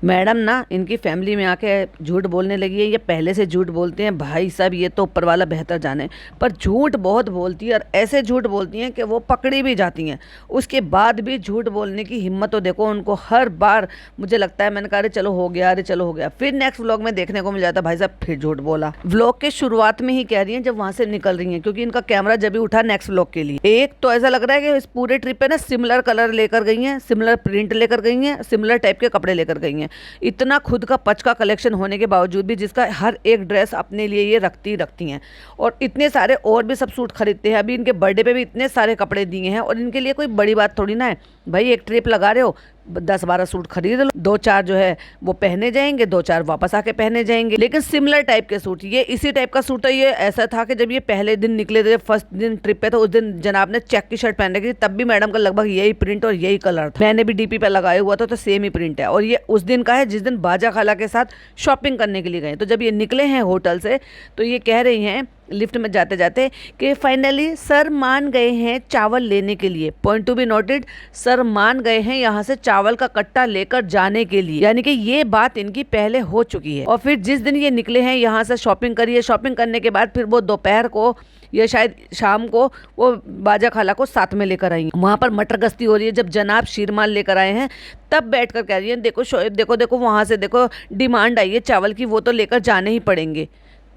Madam ना इनकी family में आके झूठ बोलने लगी है। ये पहले से झूठ बोलते हैं भाई साहब, ये तो ऊपर वाला बेहतर जाने, पर झूठ बहुत बोलती है और ऐसे झूठ बोलती हैं कि वो पकड़ी भी जाती हैं। उसके बाद भी झूठ बोलने की हिम्मत तो देखो उनको, हर बार मुझे लगता है मैंने कहा अरे चलो हो गया, अरे चलो हो गया, फिर नेक्स्ट व्लॉग में देखने को मिल जाता है भाई साहब फिर झूठ बोला। व्लॉग के शुरुआत में ही कह रही हैं जब वहां से निकल रही हैं, क्योंकि इनका कैमरा जब भी उठा नेक्स्ट व्लॉग के लिए। एक तो ऐसा लग रहा है कि इस पूरे ट्रिप पे ना सिमिलर कलर लेकर गई हैं, सिमिलर प्रिंट लेकर गई हैं, सिमिलर टाइप के कपड़े लेकर गई हैं। इतना खुद का पच का कलेक्शन होने के बावजूद भी जिसका हर एक ड्रेस अपने लिए ये रखती हैं, और इतने सारे और भी सब सूट खरीदते हैं। अभी इनके बर्थडे पे भी इतने सारे कपड़े दिए हैं, और इनके लिए कोई बड़ी बात थोड़ी ना है भाई। एक ट्रिप लगा रहे हो, 10-12 सूट खरीद लो, 2-4 जो है वो पहने जाएंगे, 2-4 वापस आके पहने जाएंगे, लेकिन सिमिलर टाइप के सूट। ये इसी टाइप का सूट है। ये ऐसा था कि जब ये पहले दिन निकले थे फर्स्ट दिन ट्रिप पे, तो उस दिन जनाब ने चेक की शर्ट पहन रखी थी, तब भी मैडम का लगभग यही प्रिंट और यही कलर था। मैंने भी डीपी पे लगाया हुआ था, तो सेम ही प्रिंट है। और ये उस दिन का है जिस दिन बाजा खाला के साथ शॉपिंग करने के लिए गए। तो जब ये निकले हैं होटल से, तो ये कह रही हैं लिफ्ट में जाते जाते कि फाइनली सर मान गए हैं चावल लेने के लिए। Point to be noted, sir मान गए हैं यहाँ से चावल का कट्टा लेकर जाने के लिए, यानी कि ये बात इनकी पहले हो चुकी है। और फिर जिस दिन ये निकले हैं यहाँ से शॉपिंग करिए, शॉपिंग करने के बाद फिर वो दोपहर को या शायद शाम को वो बाजा खाला को साथ में लेकर आई। वहाँ पर मटर गश्ती हो रही है। जब जनाब शीरमाल लेकर आए हैं तब बैठकर कह रही है देखो शोएब, देखो देखो वहाँ से देखो डिमांड आई है चावल की, वो तो लेकर जाने ही पड़ेंगे।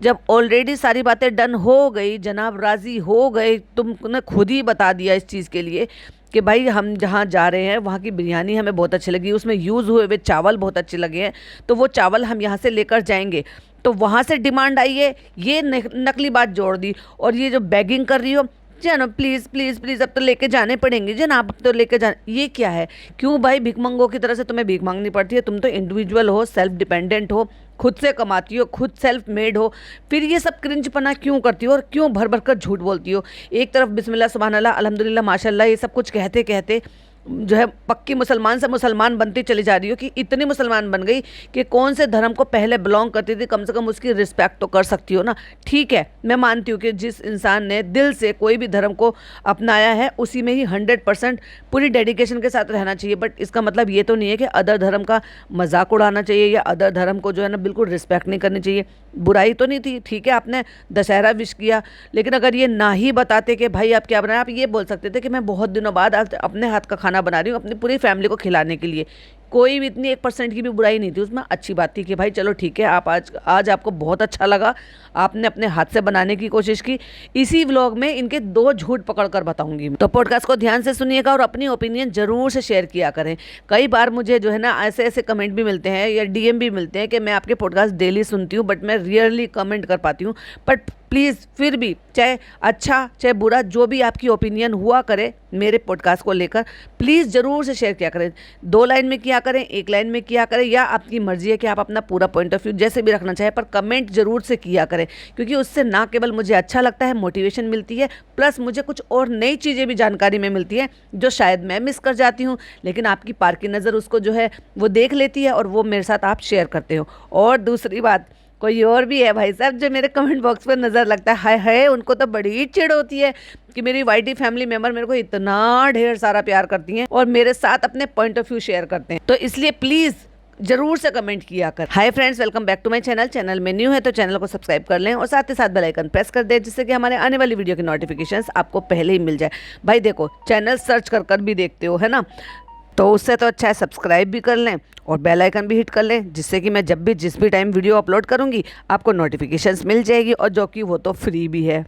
जब ऑलरेडी सारी बातें डन हो गई, जनाब राज़ी हो गए, तुमने खुद ही बता दिया इस चीज़ के लिए कि भाई हम जहाँ जा रहे हैं वहाँ की बिरयानी हमें बहुत अच्छी लगी, उसमें यूज़ हुए हुए चावल बहुत अच्छे लगे हैं, तो वो चावल हम यहाँ से लेकर जाएंगे। तो वहाँ से डिमांड आई है, ये नकली बात जोड़ दी। और ये जो बैगिंग कर रही हो, जनाब प्लीज़ प्लीज़ प्लीज़ अब तो लेके जाने पड़ेंगे जनाब, अब तो लेके जाने, ये क्या है? क्यों भाई भिखमंगों की तरह से तुम्हें भीख मांगनी पड़ती है? तुम तो इंडिविजुअल हो, सेल्फ डिपेंडेंट हो, खुद से कमाती हो, खुद सेल्फ मेड हो, फिर ये सब क्रिंजपना क्यों करती हो और क्यों भर भर कर झूठ बोलती हो? एक तरफ बिस्मिल्लाह सुभान अल्लाह अल्हम्दुलिल्लाह माशाल्लाह ये सब कुछ कहते कहते जो है पक्की मुसलमान से मुसलमान बनती चली जा रही हो, कि इतनी मुसलमान बन गई कि कौन से धर्म को पहले बिलोंग करती थी कम से कम उसकी रिस्पेक्ट तो कर सकती हो ना। ठीक है, मैं मानती हूँ कि जिस इंसान ने दिल से कोई भी धर्म को अपनाया है उसी में ही 100% पूरी डेडिकेशन के साथ रहना चाहिए। बट इसका मतलब ये तो नहीं है कि अदर धर्म का मजाक उड़ाना चाहिए या अदर धर्म को जो है ना बिल्कुल रिस्पेक्ट नहीं करनी चाहिए। बुराई तो नहीं थी, ठीक है आपने दशहरा विश किया, लेकिन अगर ये ना ही बताते कि भाई आप क्या बनाए, आप ये बोल सकते थे कि मैं बहुत दिनों बाद आज अपने हाथ का खाना बना रही हूँ अपनी पूरी फैमिली को खिलाने के लिए। कोई भी इतनी 1% की भी बुराई नहीं थी उसमें। अच्छी बात थी कि भाई चलो ठीक है, आप आज आपको बहुत अच्छा लगा, आपने अपने हाथ से बनाने की कोशिश की। इसी व्लॉग में इनके 2 झूठ पकड़ कर बताऊंगी। तो पॉडकास्ट को ध्यान से सुनिएगा और अपनी ओपिनियन जरूर से शेयर किया करें। कई बार मुझे जो है ना ऐसे ऐसे कमेंट भी मिलते हैं या डीएम भी मिलते हैं कि मैं आपके पॉडकास्ट डेली सुनती हूँ बट मैं रियरली कमेंट कर पाती हूँ। बट प्लीज़ फिर भी चाहे अच्छा चाहे बुरा जो भी आपकी ओपिनियन हुआ करे मेरे पॉडकास्ट को लेकर, प्लीज़ ज़रूर से शेयर किया करें। 2 लाइन में किया करें, 1 लाइन में किया करें, या आपकी मर्जी है कि आप अपना पूरा पॉइंट ऑफ व्यू जैसे भी रखना चाहें, पर कमेंट ज़रूर से किया करें, क्योंकि उससे ना केवल मुझे अच्छा लगता है, मोटिवेशन मिलती है, प्लस मुझे कुछ और नई चीज़ें भी जानकारी में मिलती है जो शायद मैं मिस कर जाती हूँ, लेकिन आपकी पार की नज़र उसको जो है वो देख लेती है और वो मेरे साथ आप शेयर करते हो। और दूसरी बात, कोई और भी है भाई साहब जो मेरे कमेंट बॉक्स पर नज़र लगता है, हाय हाय उनको तो बड़ी चिढ़ होती है कि मेरी वाईटी फैमिली मेंबर मेरे को इतना ढेर सारा प्यार करती हैं और मेरे साथ अपने पॉइंट ऑफ व्यू शेयर करते हैं। तो इसलिए प्लीज़ जरूर से कमेंट किया कर। Hi friends, welcome back to my channel. Channel में न्यू है तो चैनल को सब्सक्राइब कर लें और साथ ही साथ बेल आइकन प्रेस कर दें, जिससे कि हमारे आने वाली वीडियो की नोटिफिकेशंस आपको पहले ही मिल जाए। भाई देखो, चैनल सर्च कर कर भी देखते हो है ना, तो उससे तो अच्छा है सब्सक्राइब भी कर लें और बेल आइकन भी हिट कर लें, जिससे कि मैं जब भी जिस भी टाइम वीडियो अपलोड करूंगी आपको नोटिफिकेशंस मिल जाएगी, और जो कि वो तो फ्री भी है।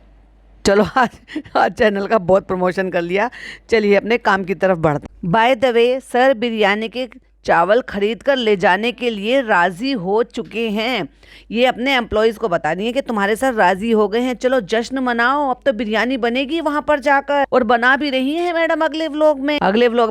चलो आज चैनल का बहुत प्रमोशन कर लिया, चलिए अपने काम की तरफ बढ़ते। By the way, sir biryani के चावल खरीद कर ले जाने के लिए राज़ी हो चुके हैं। ये अपने एम्प्लॉयज़ को बता दिए कि तुम्हारे सर राज़ी हो गए हैं, चलो जश्न मनाओ, अब तो बिरयानी बनेगी वहाँ पर जाकर, और बना भी रही है मैडम अगले व्लॉग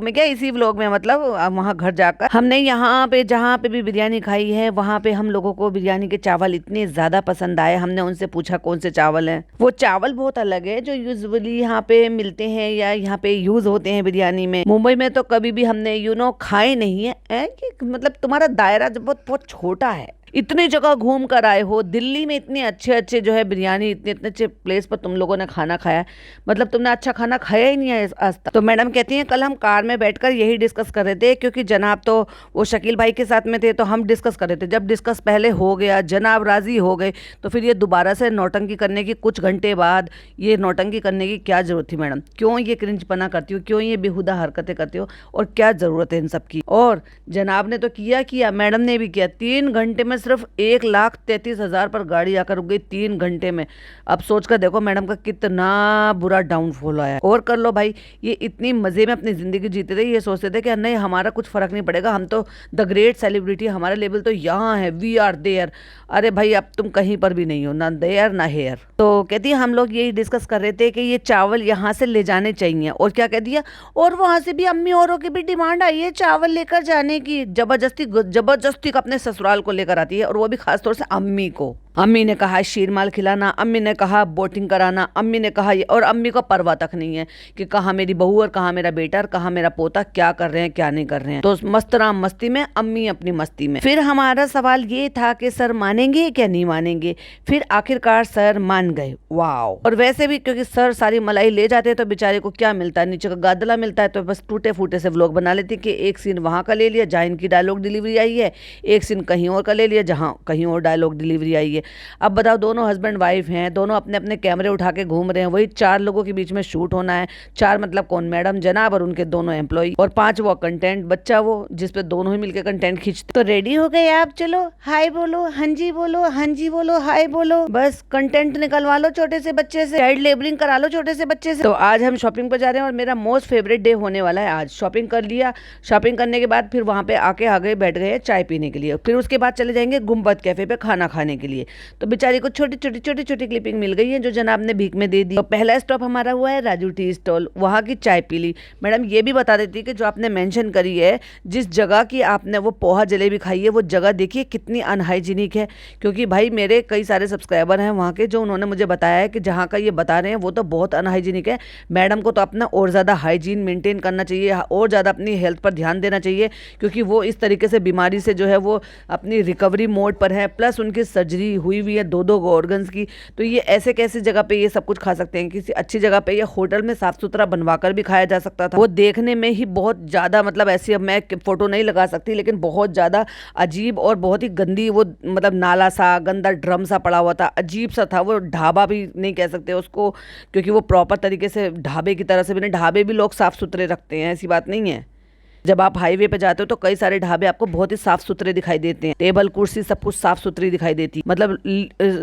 में क्या इसी व्लॉग में, मतलब वहाँ घर जाकर। हमने यहाँ पे जहाँ पे भी बिरयानी खाई है वहाँ पे हम लोगों को बिरयानी के चावल इतने ज़्यादा पसंद आए, हमने उनसे पूछा कौन से चावल हैं। वो चावल बहुत अलग है जो यूजुअली यहाँ पे मिलते हैं या यहाँ पे यूज़ होते हैं बिरयानी में। मुंबई में तो कभी भी हमने खाए नहीं है। मतलब तुम्हारा दायरा बहुत बहुत छोटा है। इतनी जगह घूम कर आए हो, दिल्ली में इतने अच्छे अच्छे जो है बिरयानी, इतने इतने अच्छे प्लेस पर तुम लोगों ने खाना खाया है, मतलब तुमने अच्छा खाना खाया ही नहीं है आज तक। तो मैडम कहती हैं कल हम कार में बैठकर यही डिस्कस कर रहे थे, क्योंकि जनाब तो वो शकील भाई के साथ में थे, तो हम डिस्कस कर रहे थे। जब डिस्कस पहले हो गया, जनाब राजी हो गए, तो फिर ये दोबारा से नौटंकी करने की, कुछ घंटे बाद ये नौटंकी करने की क्या जरूरत थी मैडम? क्यों ये क्रिंजपना करती हो, क्यों ये बेहुदा हरकतें करती हो, और क्या जरूरत है इन सब की? और जनाब ने तो किया किया, मैडम ने भी किया। 3 घंटे में सिर्फ 1,33,000 पर गाड़ी आकर रुक गई 3 घंटे में। अब सोच कर देखो मैडम का कितना बुरा डाउनफॉल आया। और कर लो भाई, ये इतनी मजे में अपनी जिंदगी जीते थे, ये सोचते थे कि नहीं हमारा कुछ फर्क नहीं पड़ेगा, हम तो द ग्रेट सेलिब्रिटी, हमारा लेवल तो यहाँ है, वी आर देयर। अरे भाई अब तुम कहीं पर भी नहीं हो, ना देयर ना हेयर। तो कहती है हम लोग यही डिस्कस कर रहे थे कि ये चावल यहाँ से ले जाने चाहिए। और क्या कह दिया, और वहां से भी अम्मी औरों की भी डिमांड आई है चावल लेकर जाने की। जबरदस्ती जबरदस्ती अपने ससुराल को लेकर आती है, और वो भी खासतौर से अम्मी को। अम्मी ने कहा शीरमाल खिलाना, अम्मी ने कहा बोटिंग कराना, अम्मी ने कहा ये, और अम्मी को परवाह तक नहीं है कि कहाँ मेरी बहू और कहाँ मेरा बेटा और कहाँ मेरा पोता क्या कर रहे हैं क्या नहीं कर रहे हैं। तो मस्तराम मस्ती में, अम्मी अपनी मस्ती में। फिर हमारा सवाल ये था कि सर मानेंगे क्या नहीं मानेंगे? फिर आखिरकार सर मान गए। वाओ। और वैसे भी क्योंकि सर सारी मलाई ले जाते हैं तो बेचारे को क्या मिलता है, नीचे का गादला मिलता है, तो बस टूटे फूटे से व्लॉग बना लेते कि एक सीन वहां का ले लिया जहाँ इनकी डायलॉग डिलीवरी आई है, एक सीन कहीं और का ले लिया जहाँ कहीं और डायलॉग डिलीवरी आई है। अब बताओ, दोनों हस्बैंड वाइफ हैं, दोनों अपने अपने कैमरे उठा के घूम रहे हैं, वही 4 लोगों के बीच में शूट होना है। 4 मतलब कौन, मैडम, जनाब और उनके दोनों एम्प्लॉय, और 5 वो कंटेंट बच्चा वो जिसपे दोनों ही मिलकर कंटेंट खींचते। तो रेडी हो गए आप, चलो हाय बोलो, हाँ जी बोलो, हाँ जी बोलो, हाय बोलो, बस कंटेंट निकलवा लो छोटे से बच्चे से, चाइल्ड लेबरिंग करा लो छोटे से बच्चे से। तो आज हम शॉपिंग पर जा रहे हैं और मेरा मोस्ट फेवरेट डे होने वाला है आज। शॉपिंग कर लिया, शॉपिंग करने के बाद फिर वहां पे आगे बैठ गए चाय पीने के लिए, फिर उसके बाद चले जाएंगे गुम्बद कैफे पे खाना खाने के लिए। तो बेचारी को छोटी छोटी क्लिपिंग मिल गई है जो जनाब ने भीख में दे दी। तो पहला स्टॉप हमारा हुआ है राजू टी स्टॉल, वहां की चाय पी ली। मैडम ये भी बता देती कि जो आपने मेंशन करी है, जिस जगह की आपने वो पोहा जलेबी खाई है, वो जगह देखिए कितनी अनहाइजीनिक है। क्योंकि भाई मेरे कई सारे सब्सक्राइबर हैं वहाँ के, जो उन्होंने मुझे बताया है कि जहाँ का ये बता रहे हैं वो तो बहुत अनहाइजीनिक है। मैडम को तो अपना और ज़्यादा हाइजीन मेंटेन करना चाहिए, और ज़्यादा अपनी हेल्थ पर ध्यान देना चाहिए, क्योंकि वो इस तरीके से बीमारी से जो है वो अपनी रिकवरी मोड पर है, प्लस उनकी सर्जरी हुई हुई है 2 ऑर्गन्स की। तो ये ऐसे कैसी जगह पे ये सब कुछ खा सकते हैं? किसी अच्छी जगह पे या होटल में साफ सुथरा बनवाकर भी खाया जा सकता था। वो देखने में ही बहुत ज़्यादा, मतलब ऐसी, अब मैं फोटो नहीं लगा सकती, लेकिन बहुत ज़्यादा अजीब और बहुत ही गंदी, वो मतलब नाला सा गंदा ड्रम सा पड़ा हुआ था, अजीब सा था। वो ढाबा भी नहीं कह सकते उसको, क्योंकि वो प्रॉपर तरीके से ढाबे की तरह से भी नहीं, ढाबे भी लोग साफ सुथरे रखते हैं, ऐसी बात नहीं है। जब आप हाईवे पे जाते हो तो कई सारे ढाबे आपको बहुत ही साफ सुथरे दिखाई देते हैं, टेबल कुर्सी सब कुछ साफ सुथरी दिखाई देती, मतलब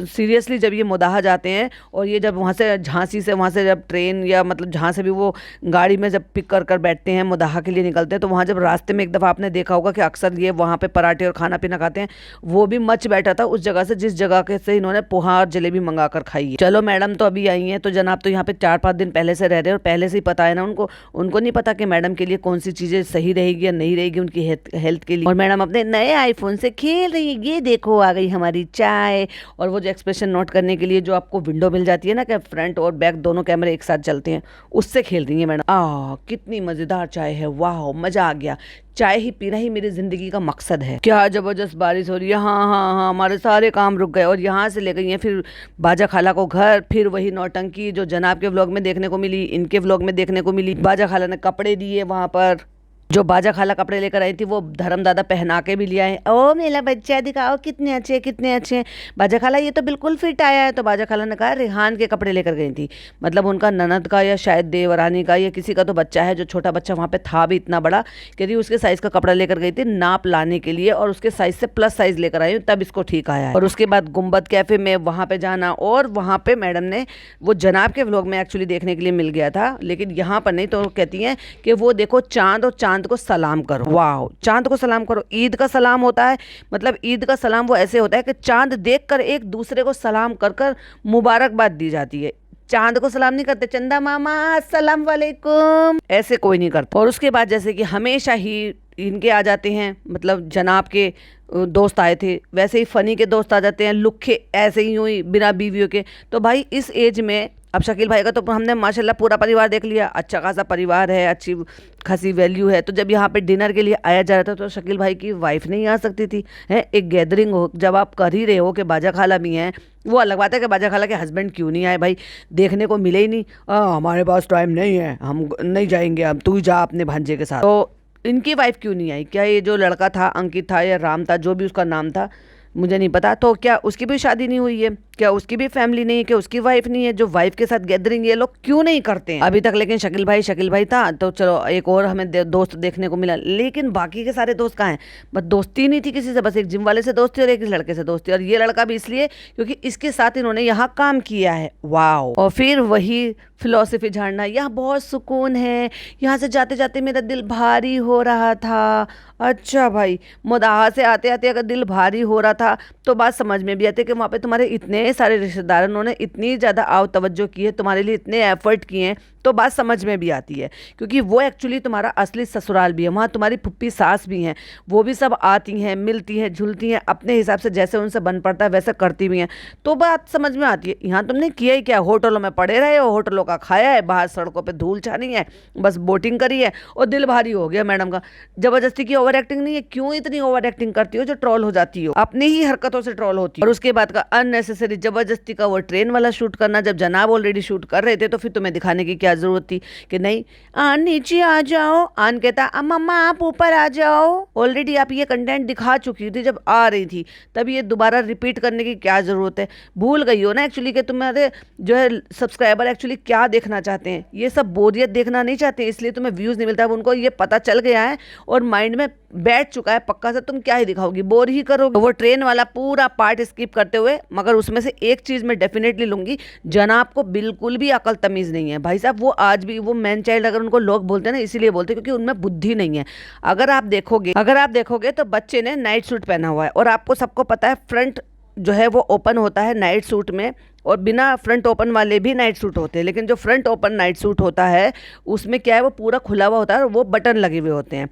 सीरियसली जब ये मुदाहा जाते हैं, और ये जब वहाँ से झांसी से, वहाँ से जब ट्रेन या मतलब जहाँ से भी वो गाड़ी में जब पिक कर कर बैठते हैं मुदाहा के लिए निकलते हैं, तो वहाँ जब रास्ते में एक दफ़ा आपने देखा होगा कि अक्सर ये वहाँ पे पराठे और खाना पीना खाते हैं, वो भी मच बैठा था उस जगह से जिस जगह के से इन्होंने पोहा और जलेबी मंगा कर खाई है। चलो मैडम तो अभी आई हैं, तो जनाब तो यहाँ पे 4-5 दिन पहले से रह रहे हैं, और पहले से ही पता है ना उनको नहीं पता कि मैडम के लिए कौन सी चीज़ें सही रहेगी या नहीं रहेगी उनकी हेल्थ के लिए। और मैडम अपने नए आईफोन से खेल रही है, ये देखो आ गई हमारी चाय। और वो जो एक्सप्रेशन नोट करने के लिए जो आपको विंडो मिल जाती है ना, कि फ्रंट और बैक दोनों कैमरे एक साथ चलते हैं, उससे खेल रही है मैडम। कितनी मजेदार चाय है, वाह मजा आ गया। चाय ही पीना ही मेरी जिंदगी का मकसद है। क्या जबरदस्त बारिश हो रही है, हाँ हाँ हाँ, हमारे सारे काम रुक गए। और यहाँ से ले गई हैं फिर बाजा खाला को घर, फिर वही नौटंकी जो जनाब के व्लॉग में देखने को मिली, इनके व्लॉग में देखने को मिली। बाजा खाला ने कपड़े दिए वहां पर, जो बाजा खाला कपड़े लेकर आई थी वो धर्म दादा पहना के भी लिया है। ओ मेरा बच्चा दिखाओ कितने अच्छे कितने अच्छे हैं। बाजा खाला ये तो बिल्कुल फिट आया है। तो बाजा खाला ने कहा रेहान के कपड़े लेकर गई थी, मतलब उनका ननद का या शायद देवरानी का या किसी का तो बच्चा है, जो छोटा बच्चा वहाँ पे था भी इतना बड़ा, कहती उसके साइज का कपड़ा लेकर गई थी नाप लाने के लिए, और उसके साइज से प्लस साइज लेकर आई हूँ, तब इसको ठीक आया है। और उसके बाद गुम्बद कैफे में वहाँ पे जाना, और वहाँ पे मैडम ने वो जनाब के व्लॉग में एक्चुअली देखने के लिए मिल गया था, लेकिन यहाँ पर नहीं। तो कहती हैं कि वो देखो चांद, और चांद को सलाम करो। वाह, चांद को सलाम करो। ईद का सलाम होता है, मतलब ईद का सलाम वो ऐसे होता है कि चांद देखकर एक दूसरे को सलाम कर कर मुबारकबाद दी जाती है। चांद को सलाम नहीं करते, चंदा मामा अस्सलाम वालेकुम, ऐसे कोई नहीं करता। और उसके बाद जैसे कि हमेशा ही इनके आ जाते हैं, मतलब जनाब के दोस्त आए थे, वैसे ही फनी के दोस्त आ जाते हैं, लुखे ऐसे ही हुई बिना बीवियों के। तो भाई इस एज में अब शकील भाई का तो हमने माशाल्लाह पूरा परिवार देख लिया, अच्छा खासा परिवार है, अच्छी खासी वैल्यू है। तो जब यहाँ पे डिनर के लिए आया जा रहा था तो शकील भाई की वाइफ नहीं आ सकती थी, है एक गैदरिंग हो, जब आप कर ही रहे हो कि बाजा खाला भी हैं, वो अलग बात है कि बाजा खाला के हस्बैंड क्यों नहीं आए भाई, देखने को मिले ही नहीं। हमारे पास टाइम नहीं है, हम नहीं जाएंगे, अब तू ही जा अपने भांजे के साथ। तो इनकी वाइफ क्यों नहीं आई? क्या ये जो लड़का था, अंकित था या राम था, जो भी उसका नाम था मुझे नहीं पता, तो क्या उसकी भी शादी नहीं हुई है? क्या उसकी भी फैमिली नहीं है? क्या उसकी वाइफ नहीं है? जो वाइफ के साथ गैदरिंग ये लोग क्यों नहीं करते हैं अभी तक? लेकिन शकील भाई था तो चलो एक और हमें दोस्त देखने को मिला, लेकिन बाकी के सारे दोस्त कहाँ हैं? बस दोस्ती नहीं थी किसी से, बस एक जिम वाले से दोस्ती और एक लड़के से दोस्ती, और ये लड़का भी इसलिए क्योंकि इसके साथ इन्होंने यहाँ काम किया है। वाओ! और फिर वही फिलॉसफी झाड़ना, यहाँ बहुत सुकून है, यहाँ से जाते जाते मेरा दिल भारी हो रहा था। अच्छा भाई, मुदाहा से आते आते अगर दिल भारी हो रहा था तो बात समझ में भी आती है कि वहाँ पे तुम्हारे इतने सारे रिश्तेदारों ने इतनी ज़्यादा आव तवज्जो की है, तुम्हारे लिए इतने एफर्ट किए हैं, तो बात समझ में भी आती है, क्योंकि वो एक्चुअली तुम्हारा असली ससुराल भी है, वहाँ तुम्हारी फुप्पी सास भी हैं, वो भी सब आती हैं, मिलती हैं, झुलती हैं, अपने हिसाब से जैसे उनसे बन पड़ता है वैसे करती भी हैं, तो बात समझ में आती है। यहाँ तुमने किया ही क्या? होटलों में पड़े रहे हो, होटलों का खाया है, बाहर सड़कों पर धूल छानी है, बस बोटिंग करी है और दिल भारी हो गया मैडम का। जबरदस्ती की ओवर एक्टिंग नहीं है, क्यों इतनी ओवर एक्टिंग करती हो जो ट्रोल हो जाती हो, अपनी ही हरकतों से ट्रोल होती है। और उसके बाद का अननेसेसरी जबरदस्ती का वो ट्रेन वाला शूट करना, जब जनाब ऑलरेडी शूट कर रहे थे तो फिर तुम्हें दिखाने की क्या जरूरत थी कि नहीं आन नीचे आ जाओ, आन कहता मम्मा आप ऊपर आ जाओ। ऑलरेडी आप ये कंटेंट दिखा चुकी थी जब आ रही थी, तब ये दोबारा रिपीट करने की क्या जरूरत है? भूल गई हो ना एक्चुअली कि तुम्हारे जो है सब्सक्राइबर एक्चुअली क्या देखना चाहते हैं, ये सब बोरियत देखना नहीं चाहते, इसलिए तुम्हें व्यूज नहीं मिलता। अब उनको ये पता चल गया है और माइंड में बैठ चुका है पक्का से, तुम क्या ही दिखाओगी, बोर ही करोगे। वो ट्रेन वाला पूरा पार्ट स्किप करते हुए, मगर उसमें से एक चीज मैं डेफिनेटली लूंगी, जनाब को बिल्कुल भी अकल तमीज नहीं है भाई साहब। वो आज भी वो मैन चाइल्ड अगर उनको लोग बोलते हैं ना, इसीलिए बोलते हैं क्योंकि उनमें बुद्धि नहीं है। अगर आप देखोगे तो बच्चे ने नाइट सूट पहना हुआ है, और आपको सबको पता है फ्रंट जो है वो ओपन होता है नाइट सूट में, और बिना फ्रंट ओपन वाले भी नाइट सूट होते हैं, लेकिन जो फ्रंट ओपन नाइट सूट होता है उसमें क्या है, वो पूरा खुला हुआ होता है और वो बटन लगे हुए होते हैं।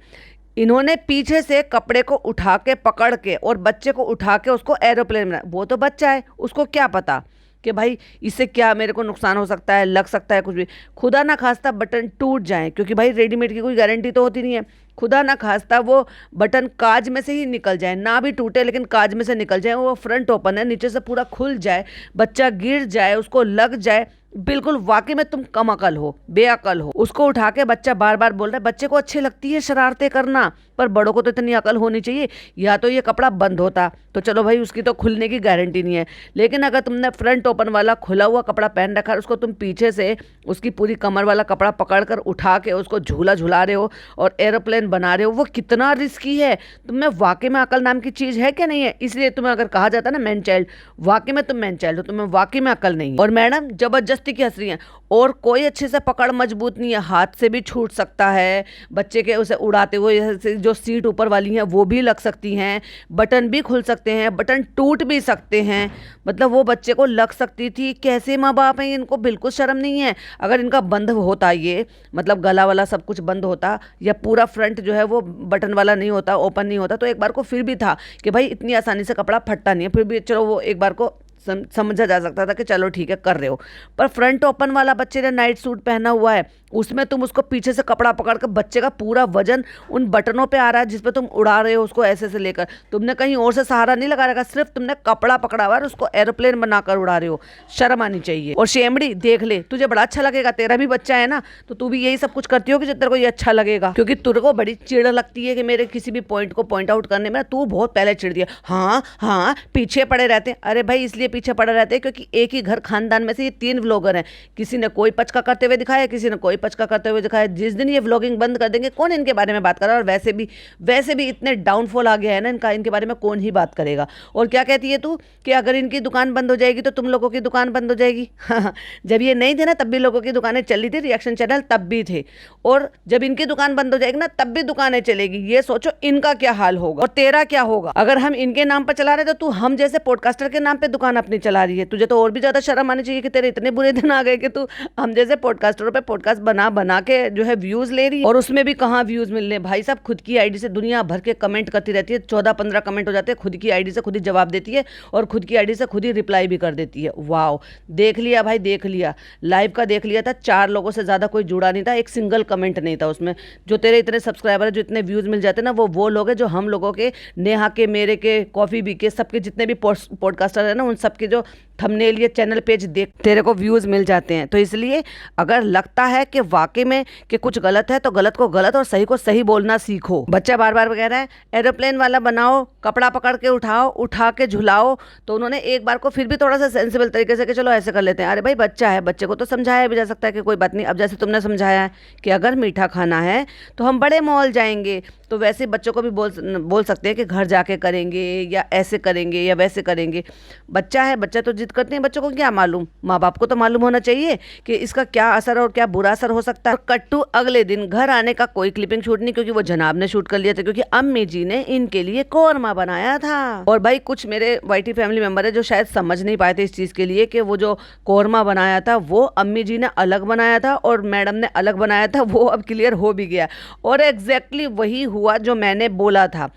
इन्होंने पीछे से कपड़े को उठा के पकड़ के और बच्चे को उठा के उसको एरोप्लेन में, वो तो बच्चा है, उसको क्या पता कि भाई इससे क्या मेरे को नुकसान हो सकता है, लग सकता है कुछ भी। खुदा ना खास्ता बटन टूट जाए, क्योंकि भाई रेडीमेड की कोई गारंटी तो होती नहीं है, खुदा ना खास्ता वो बटन काज में से ही निकल जाए, ना भी टूटे लेकिन काज में से निकल जाए, वो फ्रंट ओपन है, नीचे से पूरा खुल जाए, बच्चा गिर जाए, उसको लग जाए, बिल्कुल वाकई में तुम कम अकल हो, बेअकल हो। उसको उठा के बच्चा बार बार बोल रहा है, बच्चे को अच्छी लगती है शरारतें करना, पर बड़ों को तो इतनी अकल होनी चाहिए, या तो ये कपड़ा बंद होता तो चलो भाई उसकी तो खुलने की गारंटी नहीं है, लेकिन अगर तुमने फ्रंट ओपन वाला खुला हुआ कपड़ा पहन रखा है, उसको तुम पीछे से उसकी पूरी कमर वाला कपड़ा पकड़कर उठा के उसको झूला झुला रहे हो और एरोप्लेन बना रहे हो, वो कितना रिस्की है। तुम्हें वाकई में अकल नाम की चीज है क्या? नहीं है। इसलिए तुम्हें अगर कहा जाता है ना मैन चाइल्ड, वाकई में तुम मैन चाइल्ड हो, तुम्हें वाकई में अकल नहीं है। और मैडम जबरदस्ती की हंस रही हैं, और कोई अच्छे से पकड़ मजबूत नहीं है, हाथ से भी छूट सकता है, बच्चे के उसे उड़ाते हुए जो सीट ऊपर वाली हैं वो भी लग सकती हैं, बटन भी खुल सकते हैं, बटन टूट भी सकते हैं, मतलब वो बच्चे को लग सकती थी। कैसे माँ बाप हैं, इनको बिल्कुल शर्म नहीं है। अगर इनका बंद होता ये, मतलब गला वाला सब कुछ बंद होता, या पूरा फ्रंट जो है वो बटन वाला नहीं होता, ओपन नहीं होता, तो एक बार को फिर भी था कि भाई इतनी आसानी से कपड़ा फटता नहीं है, फिर भी चलो वो एक बार को समझा जा सकता था कि चलो ठीक है कर रहे हो। पर फ्रंट ओपन वाला बच्चे ने नाइट सूट पहना हुआ है, उसमें तुम उसको पीछे से कपड़ा पकड़ कर, बच्चे का पूरा वजन उन बटनों पे आ रहा है जिस पे तुम उड़ा रहे हो उसको ऐसे से लेकर, तुमने कहीं और से सहारा नहीं लगा रखा, सिर्फ तुमने कपड़ा पकड़ा हुआ है, उसको एरोप्लेन बनाकर उड़ा रहे हो। शर्म आनी चाहिए। और शेमड़ी देख ले, तुझे बड़ा अच्छा लगेगा, तेरा भी बच्चा है ना, तो तू भी यही सब कुछ करती होगी जो तेरे को ये अच्छा लगेगा, क्योंकि तेरे को बड़ी चिड़ लगती है कि मेरे किसी भी पॉइंट को पॉइंट आउट करने में तू बहुत पहले चिड़ दिया। हाँ हाँ पीछे पड़े रहते हैं। अरे भाई इसलिए पीछे पड़े रहते हैं क्योंकि एक ही घर खानदान में से ये 3 व्लॉगर हैं, किसी ने कोई पचका करते हुए दिखाया, किसी ने कोई पचका करते हुए दिखाया। जिस दिन ये व्लॉगिंग बंद कर देंगे कौन इनके बारे में बात कर रहा है, और वैसे भी इतने डाउनफॉल आ गया है ना इनका, इनके बारे में कौन ही बात करेगा। और क्या कहती है तू कि अगर इनकी दुकान बंद हो जाएगी तो तुम लोगों की दुकान बंद हो जाएगी। जब ये नहीं थे ना तब भी लोगों की दुकानें चल रही थी, रिएक्शन चैनल तब भी थे, और जब इनकी दुकान बंद हो जाएगी ना तब भी दुकानें चलेगी। ये सोचो इनका क्या हाल होगा और तेरा क्या होगा। अगर हम इनके नाम पर चला रहे तो तू हम जैसे पॉडकास्टर के नाम पे दुकान अपनी चला रही है, तुझे तो और भी ज्यादा शर्म आनी चाहिए कि तेरे इतने बुरे दिन आ गए कि तू हम जैसे पॉडकास्टरों पे पॉडकास्ट बना बना के जो है व्यूज ले रही है, और उसमें भी कहाँ व्यूज मिल रहे हैं भाई साहब। खुद की आईडी से दुनिया भर के कमेंट करती रहती है, 14-15 कमेंट हो जाते हैं, खुद की आईडी से खुद ही जवाब देती है और खुद की आईडी से खुद ही रिप्लाई भी कर देती है। वाह, देख लिया भाई, देख लिया, लाइव का देख लिया था, 4 लोगों से ज्यादा कोई जुड़ा नहीं था, एक सिंगल कमेंट नहीं था उसमें। जो तेरे इतने सब्सक्राइबर है, जो इतने व्यूज मिल जाते हैं ना, वो लोग हैं जो हम लोगों के, नेहा के, मेरे के, कॉफी बी के, सबके जितने भी पॉडकास्टर है ना, उन सबके जो थंबनेल या चैनल पेज देख तेरे को व्यूज मिल जाते हैं। तो इसलिए अगर लगता है कि वाकई में कि कुछ गलत है, तो गलत को गलत और सही को सही बोलना सीखो। बच्चा बार बार कह रहा है एरोप्लेन वाला बनाओ, कपड़ा पकड़ के उठाओ, उठा के झुलाओ, तो उन्होंने एक बार को फिर भी थोड़ा सा सेंसिबल तरीके से कि चलो ऐसे कर लेते हैं। अरे भाई बच्चा है, बच्चे को तो समझाया भी जा सकता है कि कोई बात नहीं। अब जैसे तुमने समझाया है कि अगर मीठा खाना है तो हम बड़े मॉल जाएंगे, तो वैसे बच्चों को भी बोल सकते हैं कि घर जाके करेंगे या ऐसे करेंगे या वैसे करेंगे। बच्चा है, बच्चा तो जिद करते हैं, बच्चों को क्या मालूम, माँ बाप को तो मालूम होना चाहिए कि इसका क्या असर और क्या बुरा असर हो सकता है। कट्टू अगले दिन घर आने का कोई क्लिपिंग शूट नहीं, क्योंकि वो जनाब ने शूट कर लिया था, क्योंकि अम्मी जी ने इनके लिए कोरमा बनाया था। और भाई कुछ मेरे वाईटी फैमिली मेंबर है जो शायद समझ नहीं पाए थे इस चीज के लिए कि वो जो कोरमा बनाया था वो अम्मी जी ने अलग बनाया था और मैडम ने अलग बनाया था। वो अब क्लियर हो भी गया और एग्जैक्टली वही हुआ जो मैंने बोला था।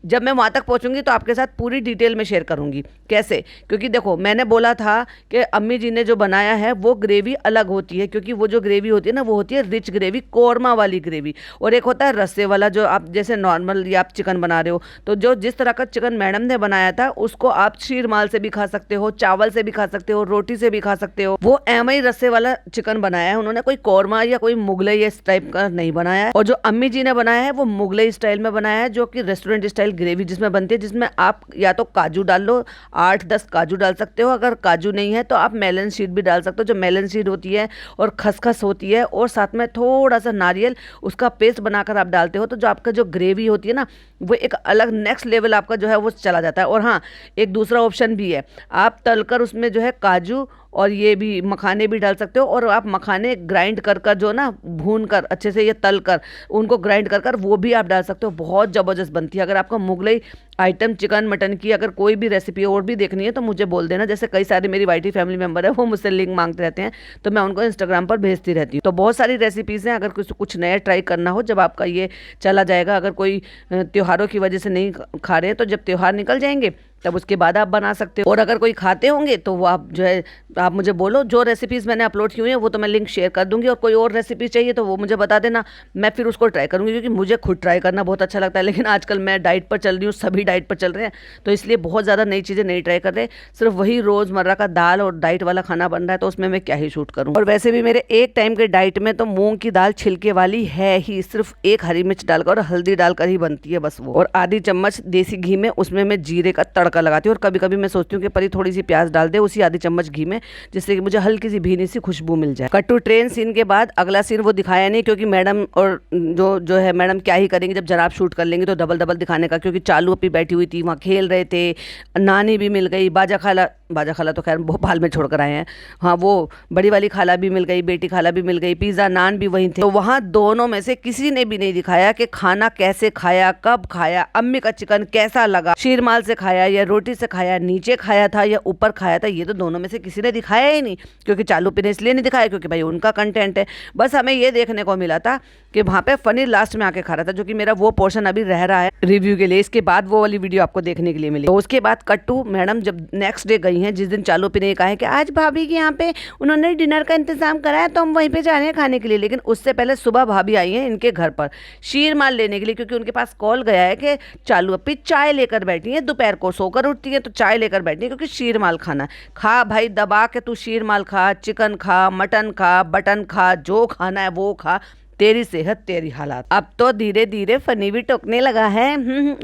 जब मैं वहाँ तक पहुँचूंगी तो आपके साथ पूरी डिटेल में शेयर करूँगी कैसे, क्योंकि देखो मैंने बोला था कि अम्मी जी ने जो बनाया है वो ग्रेवी अलग होती है, क्योंकि वो जो ग्रेवी होती है ना वो होती है रिच ग्रेवी, कोरमा वाली ग्रेवी, और एक होता है रस्से वाला जो आप जैसे नॉर्मल या आप चिकन बना रहे हो। तो जो जिस तरह का चिकन मैडम ने बनाया था उसको आप शीरमाल से भी खा सकते हो, चावल से भी खा सकते हो, रोटी से भी खा सकते हो। वो एम आई रस्से वाला चिकन बनाया है उन्होंने, कोई कोरमा या कोई मुगलई इस टाइप का नहीं बनाया है। और जो अम्मी जी ने बनाया है वो मुगलई स्टाइल में बनाया है, जो कि रेस्टोरेंट स्टाइल ग्रेवी जिसमें बनती है, जिसमें आप या तो काजू डाल लो, 8-10 काजू डाल सकते हो, अगर काजू नहीं है तो आप मेलन सीड भी डाल सकते हो, जो मेलन सीड होती है और खसखस होती है, और साथ में थोड़ा सा नारियल, उसका पेस्ट बनाकर आप डालते हो, तो जो आपका जो ग्रेवी होती है ना वो एक अलग नेक्स्ट लेवल आपका जो है वो चला जाता है। और हाँ, एक दूसरा ऑप्शन भी है, आप तलकर उसमें जो है काजू और ये भी मखाने भी डाल सकते हो, और आप मखाने ग्राइंड कर कर जो ना भून कर अच्छे से, ये तल कर उनको ग्राइंड कर कर वो भी आप डाल सकते हो, बहुत ज़बरदस्त बनती है। अगर आपको मुगलई आइटम चिकन मटन की अगर कोई भी रेसिपी और भी देखनी है तो मुझे बोल देना। जैसे कई सारे मेरी वाईटी फैमिली मेंबर है वो मुझसे लिंक मांगते रहते हैं, तो मैं उनको इंस्टाग्राम पर भेजती रहती हूँ। तो बहुत सारी रेसिपीज़ हैं, अगर कुछ नया ट्राई करना हो, जब आपका ये चला जाएगा, अगर कोई त्योहारों की वजह से नहीं खा रहे हैं तो जब त्योहार निकल जाएंगे तब उसके बाद आप बना सकते हो। और अगर कोई खाते होंगे तो वो आप जो है आप मुझे बोलो, जो रेसिपीज़ मैंने अपलोड की हुई हैं वो तो मैं लिंक शेयर कर दूंगी, और कोई और रेसिपी चाहिए तो वो मुझे बता देना, मैं फिर उसको ट्राई करूंगी, क्योंकि मुझे खुद ट्राई करना बहुत अच्छा लगता है। लेकिन आजकल मैं डाइट पर चल रही हूँ, सभी डाइट पर चल रहे हैं, तो इसलिए बहुत ज़्यादा नई चीज़ें नहीं ट्राई कर रहे, सिर्फ वही रोज़मर्रा का दाल और डाइट वाला खाना बन रहा है, तो उसमें मैं क्या ही शूट करूँ। और वैसे भी मेरे एक टाइम के डाइट में तो मूंग की दाल छिलके वाली है ही, सिर्फ एक हरी मिर्च डालकर और हल्दी डालकर ही बनती है बस वो, और आधी चम्मच देसी घी में उसमें मैं जीरे का तड़का लगाती हूँ, और कभी कभी मैं सोचती हूँ कि परी थोड़ी सी प्याज डाल दे उसी आधी चम्मच घी में, जिससे कि मुझे हल्की सी भीनी सी खुशबू मिल जाए। कट टू ट्रेन सीन के बाद अगला सीन वो दिखाया नहीं, क्योंकि मैडम और जो है मैडम क्या ही करेंगे, जब जनाब शूट कर लेंगे तो डबल डबल दिखाने का, क्योंकि चालू अपनी बैठी हुई थी, वहाँ खेल रहे थे, नानी भी मिल गई, बाजा खाला तो खैर भोपाल में छोड़कर आए हैं, हाँ वो बड़ी वाली खाला भी मिल गई, बेटी खाला भी मिल गई, पिज़्ज़ा नान भी वहीं थे। तो वहाँ दोनों में से किसी ने भी नहीं दिखाया कि खाना कैसे खाया, कब खाया, अम्मी का चिकन कैसा लगा, शीरमाल से खाया या रोटी से खाया, नीचे खाया था या ऊपर खाया था, ये तो दोनों में से किसी ने दिखाया ही नहीं। क्योंकि चालू पी ने इसलिए नहीं दिखाया क्योंकि भाई उनका कंटेंट है। बस हमें ये देखने को मिला था कि वहाँ पे फनी लास्ट में आके खा रहा था, जो कि मेरा वो पोर्शन अभी रह रहा है रिव्यू के लिए, इसके बाद वो वाली वीडियो आपको देखने के लिए मिली। तो उसके बाद कट्टू मैडम जब नेक्स्ट डे गई हैं, जिस दिन चालू पी ने कहा है कि आज भाभी के यहाँ पे उन्होंने डिनर का इंतजाम करा है तो हम वहीं पे जा रहे हैं खाने के लिए, लेकिन उससे पहले सुबह भाभी आई हैं इनके घर पर शीरमाल लेने के लिए, क्योंकि उनके पास कॉल गया है कि चालू अपी चाय लेकर बैठी है, दोपहर को सोकर उठती है तो चाय लेकर बैठी है, क्योंकि शीरमाल खाना। खा भाई दबा के तू शीरमाल खा, चिकन खा, मटन खा, बटन खा, जो खाना है वो खा, तेरी सेहत तेरी हालात। अब तो धीरे धीरे फनी भी टोकने लगा है।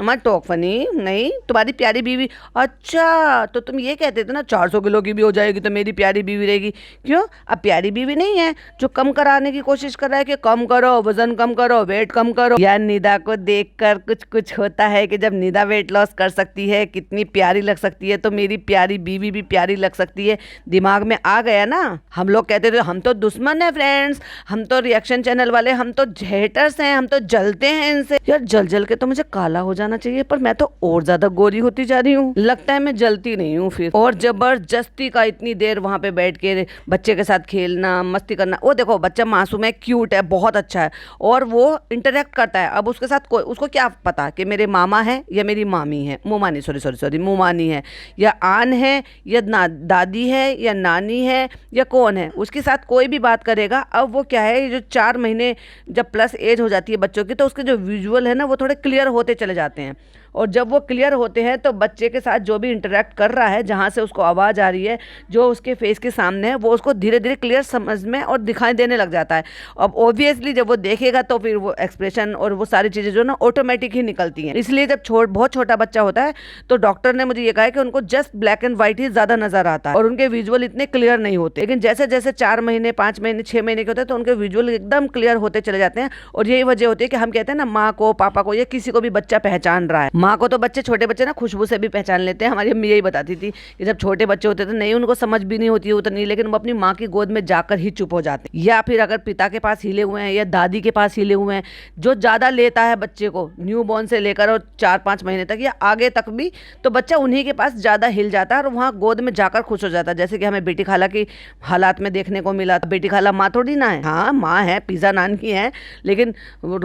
मत टोक फनी, नहीं तुम्हारी प्यारी बीवी। अच्छा तो तुम ये कहते थे ना 400 किलो की भी हो जाएगी तो मेरी प्यारी बीवी रहेगी, क्यों अब प्यारी बीवी नहीं है जो कम कराने की कोशिश कर रहा है कि कम करो, वजन कम करो, वेट कम करो। यार निदा को देखकर कुछ होता है कि जब निदा वेट लॉस कर सकती है, कितनी प्यारी लग सकती है, तो मेरी प्यारी बीवी भी प्यारी लग सकती है। दिमाग में आ गया ना। हम लोग कहते थे हम तो दुश्मन है फ्रेंड्स, हम तो रिएक्शन चैनल वाले हम तो हेटर्स हैं, हम तो जलते हैं इनसे। यार जल जल के तो मुझे काला हो जाना चाहिए, पर मैं तो और ज्यादा गोरी होती जा रही हूँ। लगता है मैं जलती नहीं हूँ फिर। और जबरदस्ती का इतनी देर वहां पे बैठ के बच्चे के साथ खेलना, मस्ती करना। वो देखो बच्चा मासूम है, क्यूट है, बहुत अच्छा है, और वो इंटरेक्ट करता है। अब उसके साथ कोई, उसको क्या पता कि मेरे मामा है या मेरी मामी है, मुमानी, सॉरी सॉरी सॉरी, मुमानी है या आन है या दादी है या नानी है या कौन है, उसके साथ कोई भी बात करेगा। अब वो क्या है, ये जो 4 महीने जब प्लस एज हो जाती है बच्चों की, तो उसके जो विजुअल है ना वो थोड़े क्लियर होते चले जाते हैं। और जब वो क्लियर होते हैं तो बच्चे के साथ जो भी इंटरेक्ट कर रहा है, जहाँ से उसको आवाज़ आ रही है, जो उसके फेस के सामने है, वो उसको धीरे धीरे क्लियर समझ में और दिखाई देने लग जाता है। अब ऑब्वियसली जब वो देखेगा तो फिर वो एक्सप्रेशन और वो सारी चीज़ें जो ना ऑटोमेटिक ही निकलती हैं। इसलिए जब बहुत छोटा बच्चा होता है तो डॉक्टर ने मुझे ये कहा है कि उनको जस्ट ब्लैक एंड व्हाइट ही ज़्यादा नज़र आता है और उनके विजुअल इतने क्लियर नहीं होते। लेकिन जैसे जैसे 4 महीने, 5 महीने, 6 महीने के होते हैं तो उनके विजुअल एकदम क्लियर होते चले जाते हैं। और यही वजह होती है कि हम कहते हैं ना, माँ को, पापा को या किसी को भी बच्चा पहचान रहा है। माँ को तो बच्चे, छोटे बच्चे ना खुशबू से भी पहचान लेते हैं। हमारी अम्मी यही बताती थी कि जब छोटे बच्चे होते थे नहीं, उनको समझ भी नहीं होती है उतनी, लेकिन वो अपनी माँ की गोद में जाकर ही चुप हो जाते हैं। या फिर अगर पिता के पास हिले हुए हैं या दादी के पास हिले हुए हैं, जो ज़्यादा लेता है बच्चे को न्यू बॉर्न से लेकर और 4-5 महीने तक या आगे तक भी, तो बच्चा उन्हीं के पास ज़्यादा हिल जाता है और वहाँ गोद में जाकर खुश हो जाता है। जैसे कि हमें बेटी खाला की हालात में देखने को मिला। बेटी खाला माँ थोड़ी ना है, हाँ माँ है, पिज़्ज़ा नान की है, लेकिन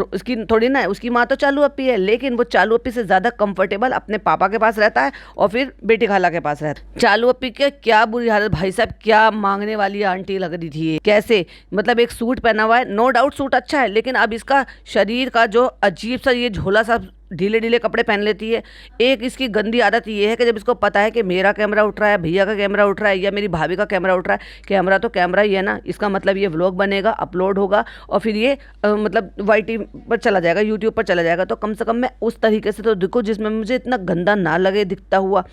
उसकी थोड़ी ना है, उसकी माँ तो चालू अप्पी है, लेकिन वो चालू अप्पी से ज़्यादा कंफर्टेबल अपने पापा के पास रहता है और फिर बेटी खाला के पास रहता है। चालू अप्पी के क्या बुरी हालत, भाई साहब क्या मांगने वाली आंटी लग रही थी ये। कैसे, मतलब एक सूट पहना हुआ है, नो डाउट सूट अच्छा है, लेकिन अब इसका शरीर का जो अजीब सा ये झोला सा ढीले ढीले कपड़े पहन लेती है। एक इसकी गंदी आदत ये है कि जब इसको पता है कि मेरा कैमरा उठ रहा है, भैया का कैमरा उठ रहा है या मेरी भाभी का कैमरा उठ रहा है, कैमरा तो कैमरा ही है ना, इसका मतलब ये व्लॉग बनेगा, अपलोड होगा और फिर ये मतलब वाईटी पर चला जाएगा, यूट्यूब पर चला जाएगा, तो कम से कम मैं उस तरीके से तो दिखूँ जिसमें मुझे इतना गंदा ना लगे दिखता हुआ।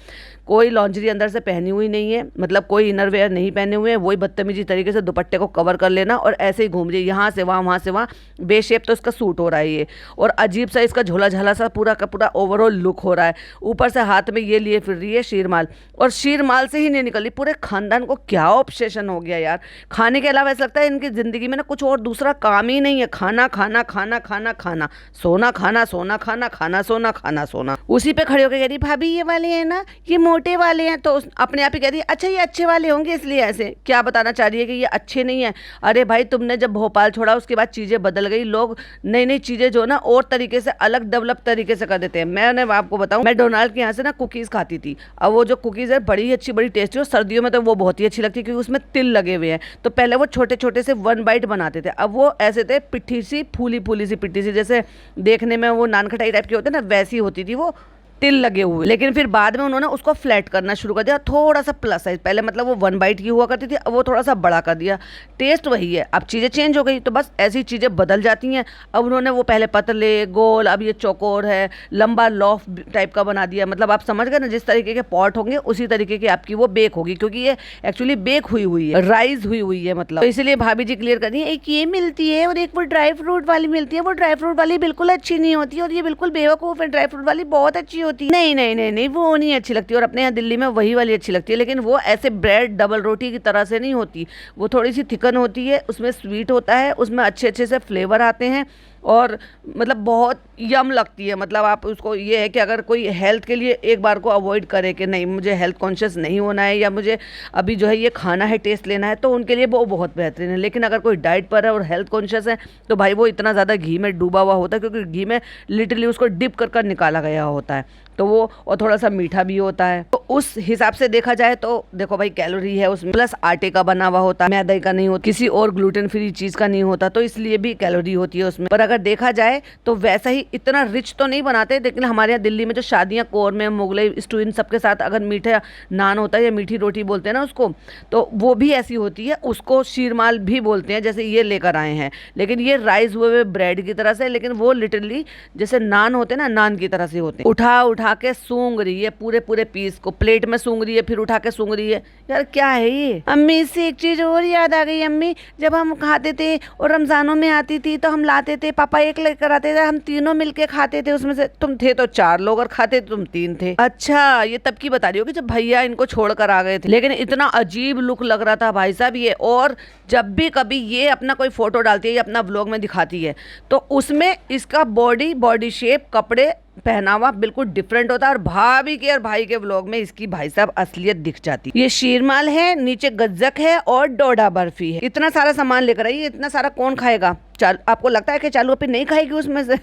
कोई लॉन्जरी अंदर से पहनी हुई नहीं है, मतलब कोई इनरवेयर नहीं पहने हुए हैं, वही बदतमीजी तरीके से दुपट्टे को कवर कर लेना और ऐसे ही घूम रही है यहाँ से वहाँ, वहाँ से वहाँ, बेशेप तो इसका सूट हो रहा है ये, और अजीब सा इसका झोला झाला सा पूरा का पूरा ओवरऑल लुक हो रहा है। ऊपर से हाथ में ये लिए फिर रही है शीरमाल, और शीरमाल से ही नहीं निकली, पूरे खानदान को क्या ऑब्सेशन हो गया यार। खाने के अलावा ऐसा लगता है इनकी ज़िंदगी में ना कुछ और दूसरा काम ही नहीं है, खाना खाना खाना खाना खाना, सोना खाना, सोना खाना, खाना सोना, खाना सोना। उसी पे खड़े होकर कह रही भाभी ये वाले हैं ना, ये मोटे वाले हैं, तो अपने आप ही कह रही अच्छा ये अच्छे वाले होंगे इसलिए ऐसे। क्या बताना चाह रही है कि ये अच्छे नहीं है? अरे भाई तुमने जब भोपाल छोड़ा उसके बाद चीज़ें बदल गई, लोग नई नई चीज़ें जो ना और तरीके से अलग डेवलप तरीके से कर देते हैं। मैंने आपको बताऊं, मैं डोनाल्ड के यहाँ से ना कुकीज़ खाती थी। अब वो जो कुकीज़ है बड़ी अच्छी, बड़ी टेस्टी, और सर्दियों में तो वो बहुत ही अच्छी लगती है क्योंकि उसमें तिल लगे हुए हैं। तो पहले वो छोटे छोटे से 1 बाइट बनाते थे, अब वो ऐसे थे पिट्ठी सी, फूली फूली सी पिट्ठी सी, जैसे देखने में वो नान खटाई टाइप की होते हैं ना, वैसी होती थी वो, तिल लगे हुए। लेकिन फिर बाद में उन्होंने उसको फ्लैट करना शुरू कर दिया, थोड़ा सा प्लस साइज। पहले मतलब वो 1 बाइट की हुआ करती थी, अब वो थोड़ा सा बड़ा कर दिया। टेस्ट वही है, अब चीज़ें चेंज हो गई, तो बस ऐसी चीज़ें बदल जाती हैं। अब उन्होंने वो पहले पतले गोल, अब ये चौकोर है, लंबा लॉफ टाइप का बना दिया। मतलब आप समझ गए ना, जिस तरीके के पॉट होंगे उसी तरीके की आपकी वो बेक होगी, क्योंकि ये एक्चुअली बेक हुई हुई है, राइज हुई हुई है मतलब। तो इसलिए भाभी जी क्लियर कर दी, एक ये मिलती है और एक वो ड्राई फ्रूट वाली मिलती है। वो ड्राई फ्रूट वाली बिल्कुल अच्छी नहीं होती और ये बिल्कुल बेवकूफ़ है, ड्राई फ्रूट वाली बहुत अच्छी होती है। नहीं नहीं नहीं नहीं, वो नहीं अच्छी लगती, और अपने यहाँ दिल्ली में वही वाली अच्छी लगती है, लेकिन वो ऐसे ब्रेड डबल रोटी की तरह से नहीं होती, वो थोड़ी सी थिकन होती है, उसमें स्वीट होता है, उसमें अच्छे अच्छे से फ्लेवर आते हैं और मतलब बहुत यम लगती है। मतलब आप उसको, ये है कि अगर कोई हेल्थ के लिए एक बार को अवॉइड करे कि नहीं मुझे हेल्थ कॉन्शियस नहीं होना है या मुझे अभी जो है ये खाना है, टेस्ट लेना है, तो उनके लिए वो बहुत बेहतरीन है। लेकिन अगर कोई डाइट पर है और हेल्थ कॉन्शियस है तो भाई वो इतना ज़्यादा घी में डूबा हुआ होता है, क्योंकि घी में लिटरली उसको डिप कर कर निकाला गया होता है, तो वो और थोड़ा सा मीठा भी होता है। तो उस हिसाब से देखा जाए तो देखो भाई, कैलोरी है उसमें, प्लस आटे का बना हुआ होता है, मैदे का नहीं होता, किसी और ग्लूटेन फ्री चीज़ का नहीं होता, तो इसलिए भी कैलोरी होती है उसमें। पर अगर देखा जाए तो वैसा ही इतना रिच तो नहीं बनाते, लेकिन हमारे यहाँ दिल्ली में जो शादियाँ कोर में, मुगलई स्टू, इन सबके साथ अगर मीठा नान होता है या मीठी रोटी बोलते हैं ना उसको, तो वो भी ऐसी होती है, उसको शीरमाल भी बोलते हैं, जैसे ये लेकर आए हैं। लेकिन ये राइस हुए ब्रेड की तरह से, लेकिन वो लिटरली जैसे नान होते हैं ना, नान की तरह से होते हैं। उठा उठा के सूंघ रही है पूरे पूरे पीस को, प्लेट में सूंघ रही है, फिर उठा के सूंघ रही है। यार क्या है ये। अम्मी इससे एक चीज और याद आ गई अम्मी, जब हम खाते थे और रमजानों में आती थी तो हम लाते थे, पापा एक लेकर आते थे, हम तीनों मिलके खाते थे, उसमें से तुम थे तो 4 लोग और खाते तुम 3 थे। अच्छा ये तब की बता रही हो कि जब भैया इनको छोड़कर आ गए थे। लेकिन इतना अजीब लुक लग रहा था भाई साहब ये। और जब भी कभी ये अपना कोई फोटो डालती है या अपना व्लॉग में दिखाती है तो उसमें इसका बॉडी शेप, कपड़े, पहनावा बिल्कुल डिफरेंट होता है। और भाभी के और भाई के व्लॉग में इसकी भाई साहब असलियत दिख जाती। ये शीरमाल है, नीचे गज्जक है और डोडा बर्फी है। इतना सारा सामान लेकर आई, इतना सारा कौन खाएगा। आपको लगता है कि चालू अपी नहीं खाएगी उसमें से?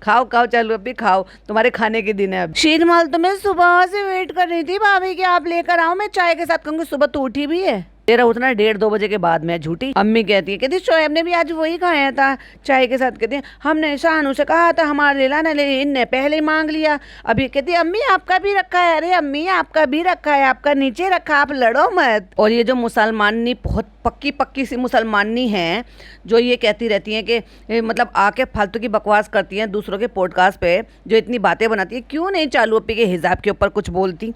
खाओ खाओ चालू अपी खाओ, तुम्हारे खाने के दिन है अब। शीरमाल तो मैं सुबह से वेट कर रही थी भाभी कि आप लेकर आओ, मैं चाय के साथ कहूँगी। सुबह तो उठी भी है, तेरा उठना 1:30-2 बजे के बाद में। झूठी अम्मी कहती शोएब ने भी आज वही खाया था चाय के साथ। कहती है हमने शानू से कहा था हमारे ले लाना, ले इनने पहले ही मांग लिया। अभी कहती अम्मी आपका भी रखा है। अरे अम्मी आपका भी रखा है, आपका नीचे रखा, आप लड़ो मत। और ये जो मुसलमानी बहुत पक्की सी मुसलमानी है जो ये कहती रहती हैं कि मतलब आके फालतू की बकवास करती हैं दूसरों के पॉडकास्ट पे, जो इतनी बातें बनाती है। क्यों नहीं चालू अपी के हिजाब के ऊपर कुछ बोलती?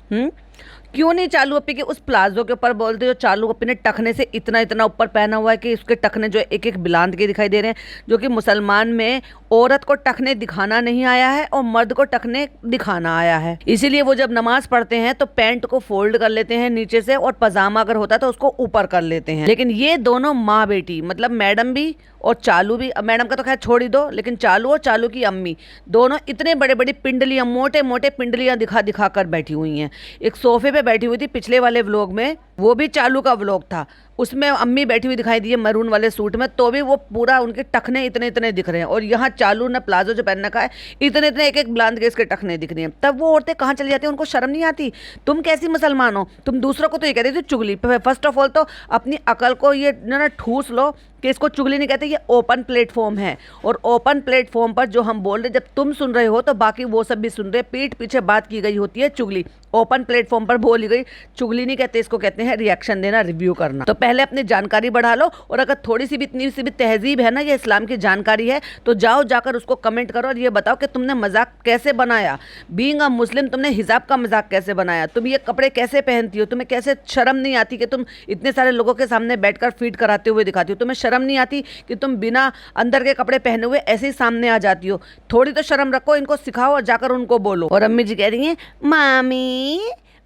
क्यों नहीं चालू अपी के उस प्लाजो के ऊपर बोलते जो चालू अपी ने टखने से इतना ऊपर पहना हुआ है कि उसके टखने जो एक बिलांद के दिखाई दे रहे हैं, जो कि मुसलमान में औरत को टखने दिखाना नहीं आया है और मर्द को टखने दिखाना आया है। इसीलिए वो जब नमाज पढ़ते हैं तो पैंट को फोल्ड कर लेते हैं नीचे से और पजामा अगर होता है तो उसको ऊपर कर लेते हैं। लेकिन ये दोनों माँ बेटी, मतलब मैडम भी और चालू भी, मैडम का तो खैर छोड़ ही दो, लेकिन चालू और चालू की अम्मी दोनों इतने बड़े बड़ी पिंडलियां, मोटे पिंडलियां दिखा कर बैठी हुई हैं। एक सोफे पे बैठी हुई थी पिछले वाले व्लॉग में, वो भी चालू का व्लॉग था, उसमें अम्मी बैठी हुई दिखाई दी है मैरून वाले सूट में, तो भी वो पूरा उनके टखने इतने दिख रहे हैं। और यहाँ चालू ने प्लाजो जो पहन रखा है इतने एक ब्लांद के इसके टखने दिख रहे हैं। तब वो औरतें कहाँ चली जाती हैं, उनको शर्म नहीं आती? तुम कैसी मुसलमान हो, तुम दूसरों को तो ये कहती थी चुगली। फर्स्ट ऑफ ऑल तो अपनी अकल को ये ना ठूस लो कि इसको चुगली नहीं कहते, ये ओपन प्लेटफॉर्म है। और ओपन प्लेटफॉर्म पर जो हम बोल रहे, जब तुम सुन रहे हो तो बाकी वो सब भी सुन रहे हैं। पीठ पीछे बात की गई होती है चुगली, ओपन प्लेटफॉर्म पर बोली गई चुगली नहीं कहते, इसको कहते हैं रिएक्शन देना, रिव्यू करना। तो पहले अपनी जानकारी बढ़ा लो, और अगर थोड़ी सी भी इतनी सी भी तहजीब है ना, ये इस्लाम की जानकारी है, तो जाकर उसको कमेंट करो और ये बताओ कि तुमने मजाक कैसे बनाया। बीइंग अ मुस्लिम तुमने हिजाब का मजाक कैसे बनाया, तुम ये कपड़े कैसे पहनती हो, तुम्हें कैसे शर्म नहीं आती कि तुम इतने सारे लोगों के सामने बैठकर फीड कराते हुए दिखाती हो, तुम्हें शर्म नहीं आती कि तुम बिना अंदर के कपड़े पहने हुए ऐसे ही सामने आ जाती हो। थोड़ी तो शर्म रखो, इनको सिखाओ और जाकर उनको बोलो। और अम्मी जी कह रही हैं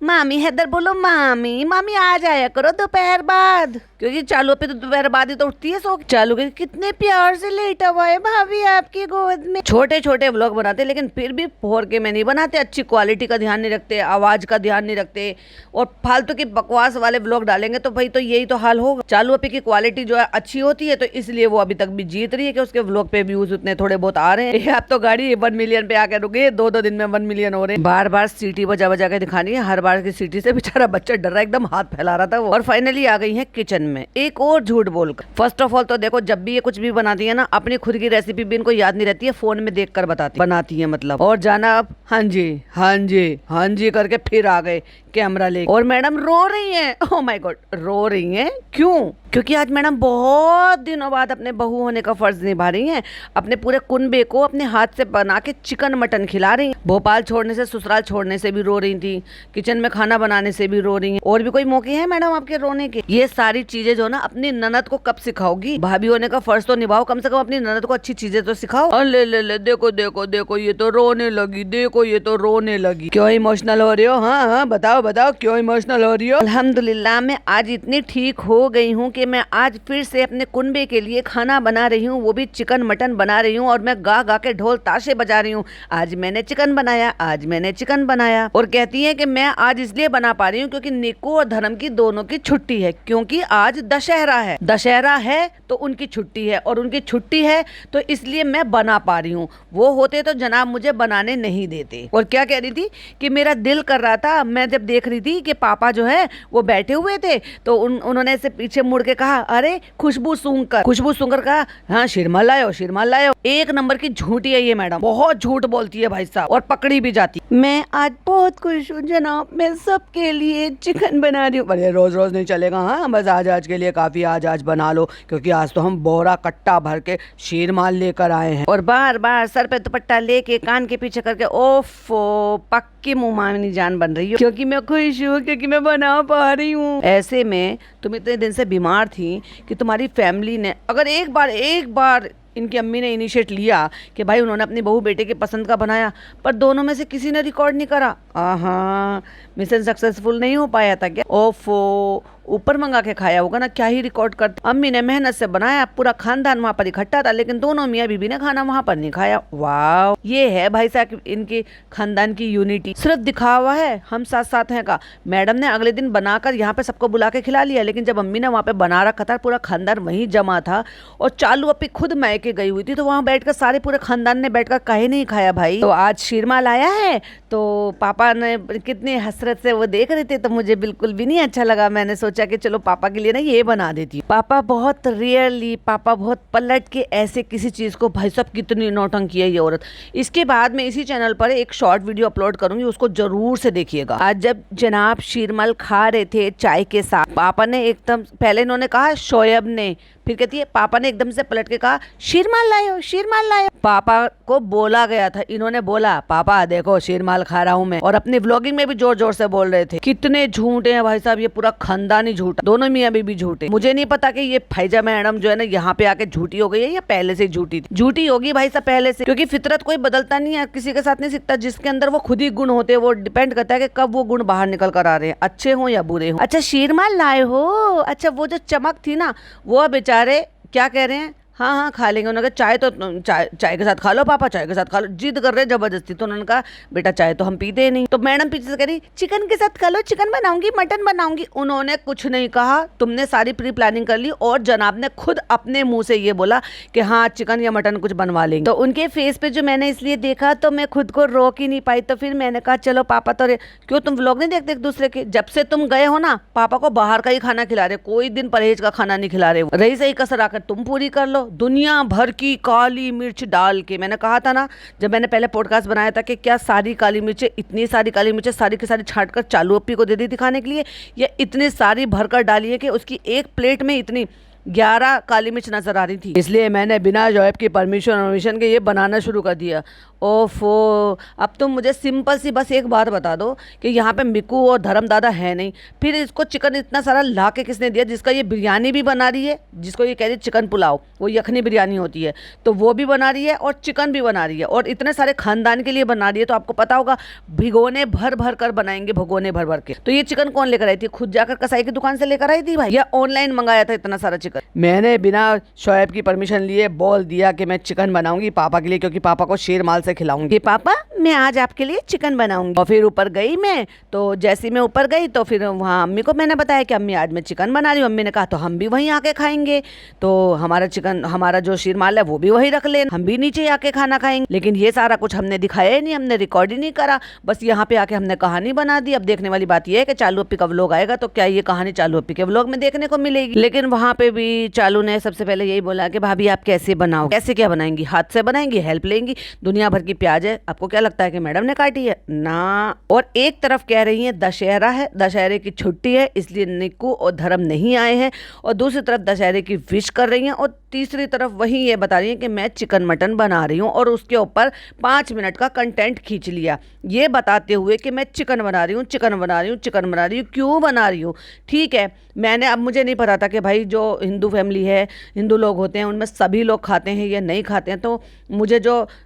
मामी हैदर बोलो मामी आ जाया करो दोपहर बाद, क्योंकि चालू पे तो दोपहर बाद ही तो उठती है। सो चालू के कितने प्यार से लेटा हुआ है भाभी आपकी गोद में। छोटे व्लॉग बनाते लेकिन फिर भी 4K में नहीं बनाते, अच्छी क्वालिटी का ध्यान नहीं रखते, आवाज का ध्यान नहीं रखते, और फालतू की बकवास वाले व्लॉग डालेंगे तो भाई तो यही तो हाल होगा। चालू अपी की क्वालिटी जो है अच्छी होती है, तो इसलिए वो अभी तक भी जीत रही है कि उसके व्लॉग पे व्यूज उतने थोड़े बहुत आ रहे हैं। अब तो गाड़ी 1 मिलियन पे आके रुके, 2 दिन में 1 मिलियन हो रहे हैं। बार सीटी बजा के दिखानी है, हर बार की सीटी से बेचारा बच्चा डर रहा, एकदम हाथ फैला रहा था वो। और फाइनली आ गई है किचन में एक और झूठ बोलकर। फर्स्ट ऑफ ऑल तो देखो, जब भी ये कुछ भी बनाती है ना, अपनी खुद की रेसिपी भी इनको याद नहीं रहती है, फोन में देखकर बनाती है मतलब। और जाना अब हाँ जी करके फिर आ गए कैमरा लेके, और मैडम रो रही हैं। ओह माय गॉड, रो रही हैं क्यों? क्योंकि आज मैडम बहुत दिनों बाद अपने बहू होने का फर्ज निभा रही हैं, अपने पूरे कुनबे को अपने हाथ से बना के चिकन मटन खिला रही हैं। भोपाल छोड़ने से, ससुराल छोड़ने से भी रो रही थी, किचन में खाना बनाने से भी रो रही हैं। और भी कोई मौके हैं मैडम आपके रोने के? ये सारी चीजें जो ना अपनी ननद को कब सिखाओगी? भाभी होने का फर्ज तो निभाओ, कम से कम अपनी ननद को अच्छी चीजें तो सिखाओ। और ले देखो ये तो रोने लगी, देखो ये तो रोने लगी। क्यों इमोशनल हो रही हो? हाँ बताओ क्यों इमोशनल हो रही हो? अल्हम्दुलिल्लाह मैं आज इतनी ठीक हो गई हूँ कि मैं आज फिर से अपने कुनबे के लिए खाना बना रही हूँ, वो भी चिकन मटन बना रही हूँ, और मैं गा के ढोल ताशे बजा रही हूँ। आज मैंने चिकन बनाया, और कहती है कि मैं आज इसलिए बना पा रही हूँ क्योंकि निक्कू और धर्म की दोनों की छुट्टी है, क्योंकि आज दशहरा है तो उनकी छुट्टी है, और उनकी छुट्टी है तो इसलिए मैं बना पा रही हूँ। वो होते तो जनाब मुझे बनाने नहीं देते। और क्या कह रही थी कि मेरा दिल कर रहा था, मैं जब देख रही थी कि पापा जो है वो बैठे हुए थे तो उन्होंने ऐसे पीछे मुड़ के कहा, अरे खुशबू सूंघकर कहा, हाँ शिरमाल लायो। एक नंबर की झूठी है ये मैडम, बहुत झूठ बोलती है भाई साहब, और पकड़ी भी जाती। मैं आज बहुत खुश हूँ जनाब, मैं सबके लिए चिकन बना रही हूँ। अरे रोज नहीं चलेगा, हाँ बस आज के लिए काफी, आज बना लो, क्योंकि आज तो हम बोरा कट्टा भर के शीरमाल लेकर आए हैं। और बार सर पे दुपट्टा लेके कान के पीछे करके ओफो पक्की मुंह मांगनी जान बन रही हो, क्योंकि मेरे खुश हूँ क्योंकि मैं बना पा रही हूँ। ऐसे में तुम इतने दिन से बीमार थी कि तुम्हारी फैमिली ने अगर एक बार इनकी अम्मी ने इनिशिएट लिया कि भाई उन्होंने अपनी बहू बेटे के पसंद का बनाया, पर दोनों में से किसी ने रिकॉर्ड नहीं करा। हाँ, मिशन सक्सेसफुल नहीं हो पाया था क्या? ओफो, ऊपर मंगा के खाया होगा ना, क्या ही रिकॉर्ड करता। अम्मी ने मेहनत से बनाया, पूरा खानदान वहां पर इकट्ठा था, लेकिन दोनों मियाँ बीबी ने खाना वहां पर नहीं खाया। वाह, ये है भाई साहब इनकी खानदान की यूनिटी। सिर्फ दिखावा है हम साथ साथ हैं का। मैडम ने अगले दिन बनाकर यहाँ पे सबको बुला के खिला लिया, लेकिन जब अम्मी ने वहाँ पे बना रखा था, पूरा खानदान वहीं जमा था और चालू अपी खुद मैके गई हुई थी, तो वहाँ बैठकर सारे पूरे खानदान ने बैठकर काहे नहीं खाया भाई। तो आज शीरमाल आया है तो पापा ने कितनी हसरत से वो देख रहे थे, तो मुझे बिल्कुल भी नहीं अच्छा लगा। मैंने सोचा कि चलो पापा के लिए ना ये बना देती हूँ। पापा बहुत रियरली, पापा बहुत पलट के ऐसे किसी चीज को, भाई साहब कितनी नौटंकी है ये औरत। इसके बाद मैं इसी चैनल पर एक शॉर्ट वीडियो अपलोड करूंगी, उसको जरूर से देखिएगा। आज जब जनाब शीरमाल खा रहे थे चाय के साथ, पापा ने एकदम पहले इन्होंने कहा शोएब ने, फिर कहती है पापा ने एकदम से पलट के कहा शीरमाल लायो, शीरमाल लायो। पापा को बोला गया था, इन्होंने बोला पापा देखो शीरमाल खा रहा हूं मैं, और अपनी व्लॉगिंग में भी जोर जोर से बोल रहे थे। कितने झूठे हैं भाई साहब, ये पूरा खानदान ही झूठा, दोनों मियाँ बीबी झूठे। मुझे नहीं पता कि ये फैजा मैडम जो है ना यहाँ पे आके झूठी हो गई है या पहले से झूठी थी। झूठी होगी भाई साहब पहले से, क्योंकि फितरत कोई बदलता नहीं है, किसी के साथ नहीं सीखता। जिसके अंदर वो खुद ही गुण होते हैं, वो डिपेंड करता है कि कब वो गुण बाहर निकल कर आ रहे हैं, अच्छे हो या बुरे हो। अच्छा शीरमाल लाए हो, अच्छा वो जो चमक थी ना, वो बेचारे क्या कह रहे हैं, हाँ हाँ खा लेंगे। उन्होंने कहा चाय तो चाय के साथ खा लो पापा, चाय के साथ खा लो। जिद कर रहे जबरदस्ती, तो उन्होंने कहा बेटा चाय तो हम पीते नहीं। तो मैडम पीछे से कह रही चिकन के साथ खा लो, चिकन बनाऊंगी, मटन बनाऊंगी। उन्होंने कुछ नहीं कहा, तुमने सारी प्री प्लानिंग कर ली और जनाब ने खुद अपने मुंह से ये बोला कि हाँ चिकन या मटन कुछ बनवा लेंगे। तो उनके फेस पे जो मैंने इसलिए देखा तो मैं खुद को रोक ही नहीं पाई। तो फिर मैंने कहा चलो पापा तो क्यों तुम व्लॉग नहीं देखते एक दूसरे के? जब से तुम गए हो ना, पापा को बाहर का ही खाना खिला रहे, कोई दिन परहेज का खाना नहीं खिला रहे। रही सही कसर आकर तुम पूरी कर लो, दुनिया भर की काली मिर्च डाल के। मैंने कहा था ना जब मैंने पहले पॉडकास्ट बनाया था कि क्या सारी काली मिर्चें, इतनी सारी काली मिर्चें सारी की सारी छांट कर चालू अप्पी को दे दी थी खाने के लिए, या इतनी सारी भरकर डाली है कि उसकी एक प्लेट में इतनी 11 काली मिर्च नजर आ रही थी। इसलिए मैंने बिना जॉब की परमिशन के ये बनाना शुरू कर दिया। ओफो, अब तुम मुझे सिंपल सी बस एक बात बता दो कि यहाँ पे मिकू और धर्म दादा है नहीं, फिर इसको चिकन इतना सारा ला के किसने दिया, जिसका ये बिरयानी भी बना रही है, जिसको ये कह रही है चिकन पुलाव, वो यखनी बिरयानी होती है, तो वो भी बना रही है और चिकन भी बना रही है और इतने सारे खानदान के लिए बना रही है। तो आपको पता होगा भिगोने भर भर कर बनाएंगे, भगोने भर भर के। तो ये चिकन कौन लेकर आई थी? खुद जाकर कसाई की दुकान से लेकर आई थी भाई, या ऑनलाइन मंगाया था इतना सारा चिकन? मैंने बिना शोएब की परमिशन लिए बोल दिया कि मैं चिकन बनाऊंगी पापा के लिए, क्योंकि पापा को शेरमाल से खिलाऊंगी। पापा मैं आज आपके लिए चिकन बनाऊंगी। और फिर ऊपर गई मैं, तो जैसे मैं ऊपर गई तो फिर वहाँ अम्मी को मैंने बताया कि अम्मी आज मैं चिकन बना रही हूँ। अम्मी ने कहा तो हम भी वहीं आके खाएंगे, तो हमारा चिकन, हमारा जो शीरमाल है वो भी वहीं रख ले, हम भी नीचे आके खाना खाएंगे। लेकिन ये सारा कुछ हमने दिखाया ही नहीं, हमने रिकॉर्ड ही नहीं करा, बस यहाँ पे आके हमने कहानी बना दी। अब देखने वाली बात यह है कि चालू अप्पी का व्लॉग आएगा तो क्या ये कहानी चालू अप्पी के व्लॉग में देखने को मिलेगी। लेकिन वहाँ पे भी चालू ने सबसे पहले यही बोला कि भाभी आप कैसे बनाओ, कैसे क्या बनाएंगी, हाथ से बनाएंगी, हेल्प लेंगी, दुनिया भर की प्याज है, आपको क्या लगता है कि मैडम ने काटी है ना? और एक तरफ कह रही है दशहरा है, दशहरे की छुट्टी है इसलिए निक्कू और धर्म नहीं आए हैं, और दूसरी तरफ दशहरे की विश कर रही हैं, और तीसरी तरफ वही ये बता रही है कि मैं चिकन मटन बना रही हूँ, और उसके ऊपर 5 मिनट का कंटेंट खींच लिया ये बताते हुए कि मैं चिकन बना रही हूँ, चिकन बना रही हूँ, चिकन बना रही हूँ। क्यों बना रही हूँ? ठीक है, मैंने, अब मुझे नहीं पता था कि भाई जो हिंदू फैमिली है, हिंदू लोग होते हैं, उनमें सभी लोग खाते हैं या नहीं खाते हैं। तो मुझे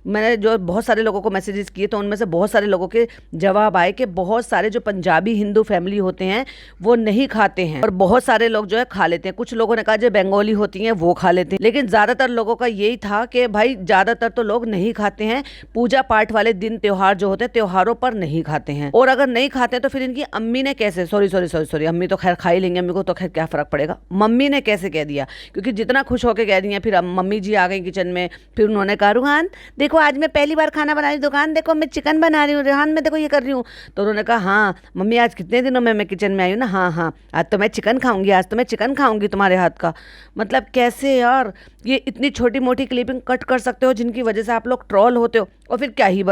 मैंने जो बहुत सारे लोगों को मैसेजेस किए, तो उनमें से बहुत सारे लोगों के जवाब आए कि बहुत सारे जो पंजाबी हिंदू फैमिली होते हैं वो नहीं खाते हैं, और बहुत सारे लोग जो है खा लेते हैं। कुछ लोगों ने कहा जो बंगाली होती हैं वो खा लेते हैं, लेकिन ज़्यादातर लोगों का यही था कि भाई ज़्यादातर तो लोग नहीं खाते हैं, पूजा पाठ वाले दिन त्योहार जो होते हैं त्योहारों पर नहीं खाते हैं। और अगर नहीं खाते हैं तो फिर इनकी अम्मी ने कैसे, सॉरी अम्मी तो खैर खा ही लेंगे, अम्मी को तो खैर क्या फ़र्क पड़ेगा, मम्मी ने कैसे कह दिया, क्योंकि जितना खुश होकर कह दी हैं। फिर मम्मी जी आ गई किचन में, फिर उन्होंने कहा रुहान देखो आज मैं पहली बार खाना बना रही हूँ, दुकान देखो मैं चिकन बना रही हूँ, रेहान मैं देखो ये कर रही हूँ। तो उन्होंने कहा हाँ मम्मी आज कितने दिनों में मैं किचन में आई हूँ ना, हाँ हाँ आज तो मैं चिकन खाऊंगी, आज तो मैं चिकन खाऊंगी तुम्हारे हाथ का। मतलब कैसे यार, ये इतनी छोटी मोटी क्लिपिंग कट कर सकते हो जिनकी वजह से आप लोग ट्रोल होते हो, और फिर क्या ही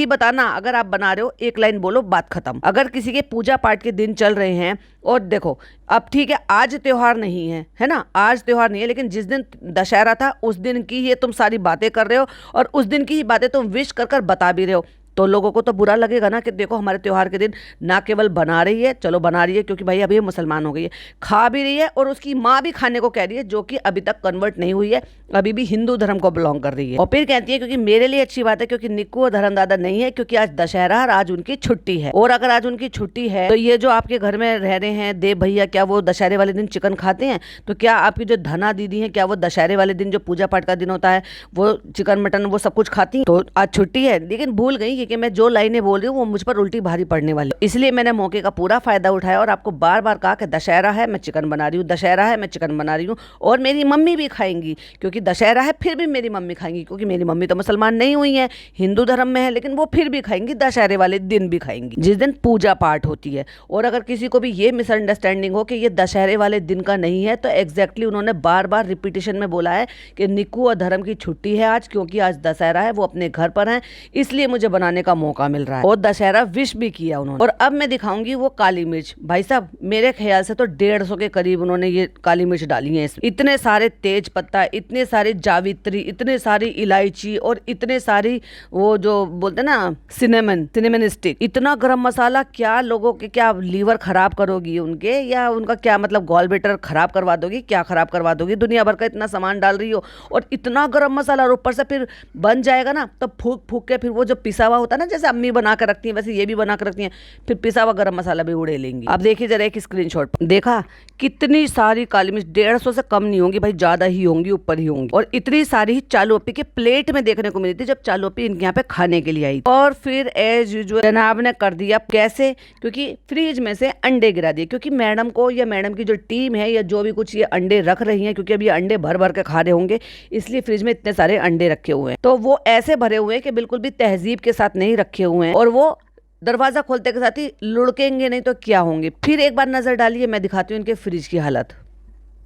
बताना। अगर आप बना रहे हो एक लाइन बोलो, बात खत्म। अगर किसी के पूजा पाठ के दिन चल रहे हैं, और देखो अब ठीक है आज त्योहार नहीं है ना, आज त्योहार नहीं है, लेकिन जिस दिन दशहरा था उस दिन की ये तुम सारी बातें कर रहे हो, और उस दिन की ही बातें तुम विश कर बता भी रहे हो। तो लोगों को तो बुरा लगेगा ना कि देखो हमारे त्योहार के दिन ना केवल बना रही है, चलो बना रही है क्योंकि भाई अभी ये मुसलमान हो गई है, खा भी रही है और उसकी माँ भी खाने को कह रही है, जो कि अभी तक कन्वर्ट नहीं हुई है, अभी भी हिंदू धर्म को बिलोंग कर रही है। और फिर कहती है क्योंकि मेरे लिए अच्छी बात है, क्योंकि निक्कू और धर्मदादा नहीं है, क्योंकि आज दशहरा और आज उनकी छुट्टी है। और अगर आज उनकी छुट्टी है तो ये जो आपके घर में रह रहे हैं देव भैया, क्या वो दशहरे वाले दिन चिकन खाते हैं? तो क्या आपकी जो धना दीदी है, क्या वो दशहरे वाले दिन जो पूजा पाठ का दिन होता है वो चिकन मटन वो सब कुछ खाती हैं? तो आज छुट्टी है, लेकिन भूल गई क्योंकि मैं जो लाइनें बोल रही हूँ वो मुझ पर उल्टी भारी पड़ने वाली, इसलिए मैंने मौके का पूरा फायदा उठाया और आपको बार बार कहा कि दशहरा है मैं चिकन बना रही हूँ, दशहरा है मैं चिकन बना रही हूँ, और मेरी मम्मी भी खाएंगी क्योंकि दशहरा है, फिर भी मेरी मम्मी खाएंगी क्योंकि मेरी मम्मी तो मुसलमान नहीं हुई है, हिंदू धर्म में है, लेकिन वो फिर भी खाएंगी, दशहरे वाले दिन भी खाएंगी जिस दिन पूजा पाठ होती है। और अगर किसी को भी ये मिसअंडरस्टैंडिंग हो कि ये दशहरे वाले दिन का नहीं है, तो एग्जैक्टली उन्होंने बार बार रिपीटेशन में बोला है कि निक्कू और धर्म की छुट्टी है आज, क्योंकि आज दशहरा है, वो अपने घर पर हैं, इसलिए मुझे बनाने का मौका मिल रहा है। और दशहरा विश भी किया उन्होंने। और अब मैं दिखाऊंगी वो काली मिर्च। भाई साहब मेरे ख्याल से तो 150 के करीब उन्होंने ये काली मिर्च डाली है इसमें। इतने सारे तेज पत्ता, इतने सारे जावित्री, इतने सारी इलायची और इतने सारी वो जो बोलते हैं ना सिनेमन स्टिक, इतना गरम मसाला। क्या लोगों के क्या लीवर खराब करोगी उनके, या उनका क्या मतलब गॉल ब्लैडर खराब करवा दोगी, क्या खराब करवा दोगी? दुनिया भर का इतना सामान डाल रही हो और इतना गरम मसाला, और ऊपर से फिर बन जाएगा ना तो फूक फूक के फिर वो जो पिसा हुआ होता है ना, जैसे अम्मी बना कर रखती है वैसे ये भी बना कर रखती है, फिर पिसा हुआ गरम मसाला भी उड़े लेंगी। अब देखिए जरा एक स्क्रीनशॉट, देखा कितनी सारी काली मिर्च, 150 से कम नहीं होंगी भाई, ज्यादा ही होंगी, ऊपर ही होंगी। और इतनी सारी चालू अप्पी के प्लेट में देखने को मिली थी जब चालू अप्पी इनके यहाँ पे खाने के लिए आई। और फिर एज यूजुअल जनाब ने कर दिया कैसे, क्योंकि फ्रिज में से अंडे गिरा दिए, क्योंकि मैडम को या मैडम की जो टीम है या जो भी कुछ ये अंडे रख रही है, क्योंकि अब ये अंडे भर भर के खा रहे होंगे, इसलिए फ्रिज में इतने सारे अंडे रखे हुए हैं। तो वो ऐसे भरे हुए हैं कि बिल्कुल भी तहजीब के साथ नहीं रखे हुए हैं, और वो दरवाजा खोलते के साथ ही लुढ़केंगे नहीं तो क्या होंगे। फिर एक बार नजर डालिए, मैं दिखाती हूँ इनके फ्रिज की हालत।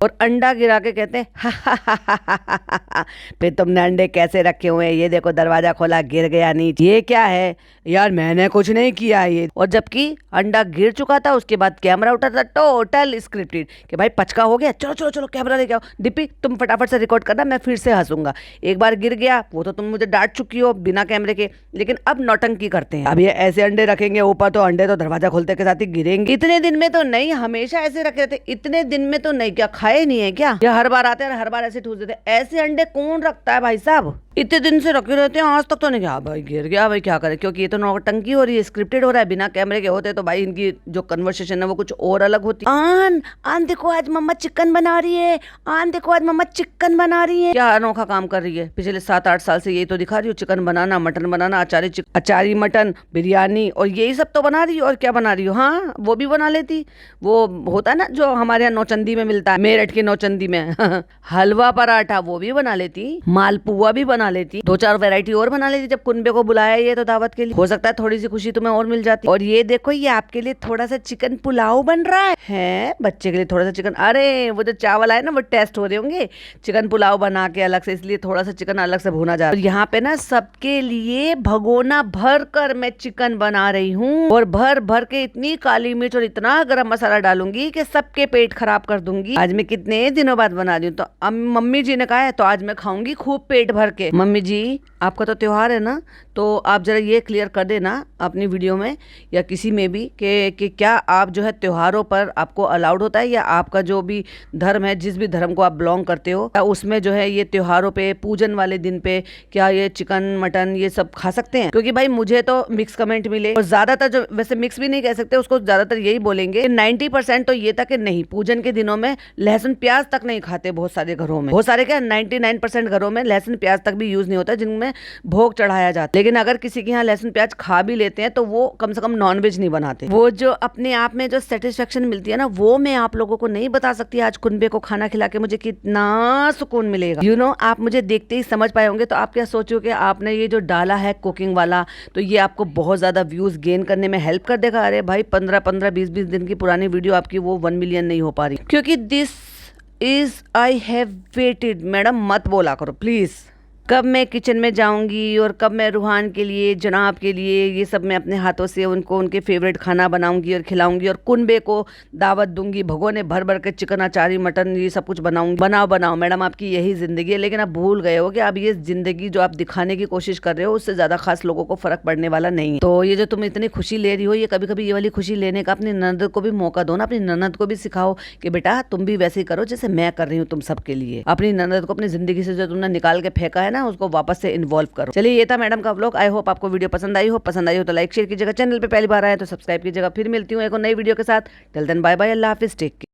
और अंडा गिरा के कहते हैं फिर तुमने अंडे कैसे रखे हुए हैं, ये देखो दरवाजा खोला गिर गया नीचे, ये क्या है यार, मैंने कुछ नहीं किया ये। और जबकि अंडा गिर चुका था, उसके बाद कैमरा उठा था, टोटल स्क्रिप्टेड कि भाई पचका हो गया, चलो चलो चलो कैमरा लेके आओ, डिप्पी तुम फटाफट से रिकॉर्ड करना, मैं फिर से हंसूंगा। एक बार गिर गया वो तो तुम मुझे डांट चुकी हो बिना कैमरे के, लेकिन अब नौटंकी करते हैं, अब ये ऐसे अंडे रखेंगे ऊपर, तो अंडे तो दरवाजा खोलते के साथ ही गिरेंगे। इतने दिन में तो नहीं, हमेशा ऐसे रखे थे, इतने दिन में तो नहीं, क्या खाए नहीं है क्या? या हर बार आते हैं हर बार ऐसे ठूस देते? ऐसे अंडे कौन रखता है भाई साहब? इतने दिन से रखे रहते हैं, आज तक तो नहीं गया भाई, गिर गया भाई क्या करे, क्योंकि ये तो नौटंकी हो रही है, स्क्रिप्टेड हो रहा है। बिना कैमरे के होते तो भाई इनकी जो कन्वर्सेशन है वो कुछ और अलग होती। आन आन देखो आज मम्मा चिकन बना रही है, आन देखो आज मम्मा चिकन बना रही है। क्या अनोखा काम कर रही है, पिछले 7-8 साल से यही तो दिखा रही हो, चिकन बनाना, मटन बनाना, अचारी मटन, बिरयानी, और यही सब तो बना रही हो। और क्या बना रही हो? हाँ वो भी बना लेती, वो होता है ना जो हमारे यहाँ नौचंदी में मिलता है, मेरठ की नौचंदी में हलवा पराठा वो भी बना लेती, मालपुआ भी बना लेती, 2-4 वैरायटी और बना लेती। जब कुनबे को बुलाया ये तो दावत के लिए, हो सकता है थोड़ी सी खुशी तुम्हें और मिल जाती। और ये देखो ये आपके लिए थोड़ा सा चिकन पुलाव बन रहा है बच्चे के लिए थोड़ा सा चिकन, अरे वो जो चावल आए ना वो टेस्ट हो रहे होंगे, चिकन पुलाव बना के अलग से, इसलिए थोड़ा सा चिकन अलग से भुना जा रहा है। यहाँ पे ना सबके लिए भगोना भर कर मैं चिकन बना रही हूँ, और भर भर के इतनी काली मिर्च और इतना गरम मसाला डालूंगी कि सबके पेट खराब कर दूंगी। आज मैं कितने दिनों बाद बना रही हूँ, तो अब मम्मी जी ने कहा है तो आज मैं खाऊंगी खूब पेट भर के। मम्मी जी आपका तो त्योहार है ना, तो आप जरा ये क्लियर कर देना अपनी वीडियो में या किसी में भी कि क्या आप जो है त्योहारों पर आपको अलाउड होता है, या आपका जो भी धर्म है, जिस भी धर्म को आप बिलोंग करते हो, क्या उसमें जो है ये त्योहारों पे, पूजन वाले दिन पे क्या ये चिकन मटन ये सब खा सकते हैं? क्योंकि भाई मुझे तो मिक्स कमेंट मिले, और ज्यादातर जो, वैसे मिक्स भी नहीं कह सकते उसको, ज्यादातर यही बोलेंगे 90% तो ये था कि नहीं, पूजन के दिनों में लहसुन प्याज तक नहीं खाते बहुत सारे घरों में, बहुत सारे क्या 99% घरों में लहसुन प्याज तक भी यूज नहीं होता जिनमें भोग चढ़ाया जाता है। लेकिन अगर किसी के यहाँ लहसुन प्याज खा भी लेते हैं तो वो कम से कम नॉनवेज नहीं बनाते। वो जो अपने आप में जो सेटिस्फेक्शन मिलती है ना, वो मैं आप लोगों को नहीं बता सकती। आज कुनबे को खाना खिला के मुझे कितना सुकून मिलेगा। आप मुझे देखते ही समझ पाए होंगे, तो आप क्या सोचोगे आपने ये जो डाला है कुकिंग वाला, तो ये आपको बहुत ज्यादा व्यूज गेन करने में हेल्प कर देगा। अरे भाई 15-15, 20-20 दिन की पुरानी वीडियो आपकी वो 1 मिलियन नहीं हो पा रही, क्योंकि this is I have waited. Madam मत बोला करो प्लीज। कब मैं किचन में जाऊंगी और कब मैं रूहान के लिए, जनाब के लिए ये सब मैं अपने हाथों से उनको उनके फेवरेट खाना बनाऊंगी और खिलाऊंगी, और कुनबे को दावत दूंगी, भगोने भर भर के चिकन अचारी मटन ये सब कुछ बनाऊंगी। बनाओ बनाओ मैडम, आपकी यही ज़िंदगी है। लेकिन आप भूल गए हो कि अब ये ज़िंदगी जो आप दिखाने की कोशिश कर रहे हो उससे ज़्यादा खास लोगों को फ़र्क पड़ने वाला नहीं है। तो ये जो तुम इतनी खुशी ले रही हो, ये कभी कभी ये वाली खुशी लेने का अपनी ननद को भी मौका दो ना। अपनी ननद को भी सिखाओ कि बेटा तुम भी वैसे ही करो जैसे मैं कर रही हूँ तुम सबके लिए। अपनी ननद को अपनी ज़िंदगी से जो तुमने निकाल के फेंका है ना, उसको वापस से इन्वॉल्व करो। चलिए, ये था मैडम का व्लॉग। आई होप आपको वीडियो पसंद आई हो। पसंद आई हो तो लाइक शेयर कीजिएगा। चैनल पे पहली बार आए तो सब्सक्राइब कीजिएगा। फिर मिलती हूँ एक और नई वीडियो के साथ। टिल देन बाय बाय, अल्लाह हाफिज़, टेक केयर।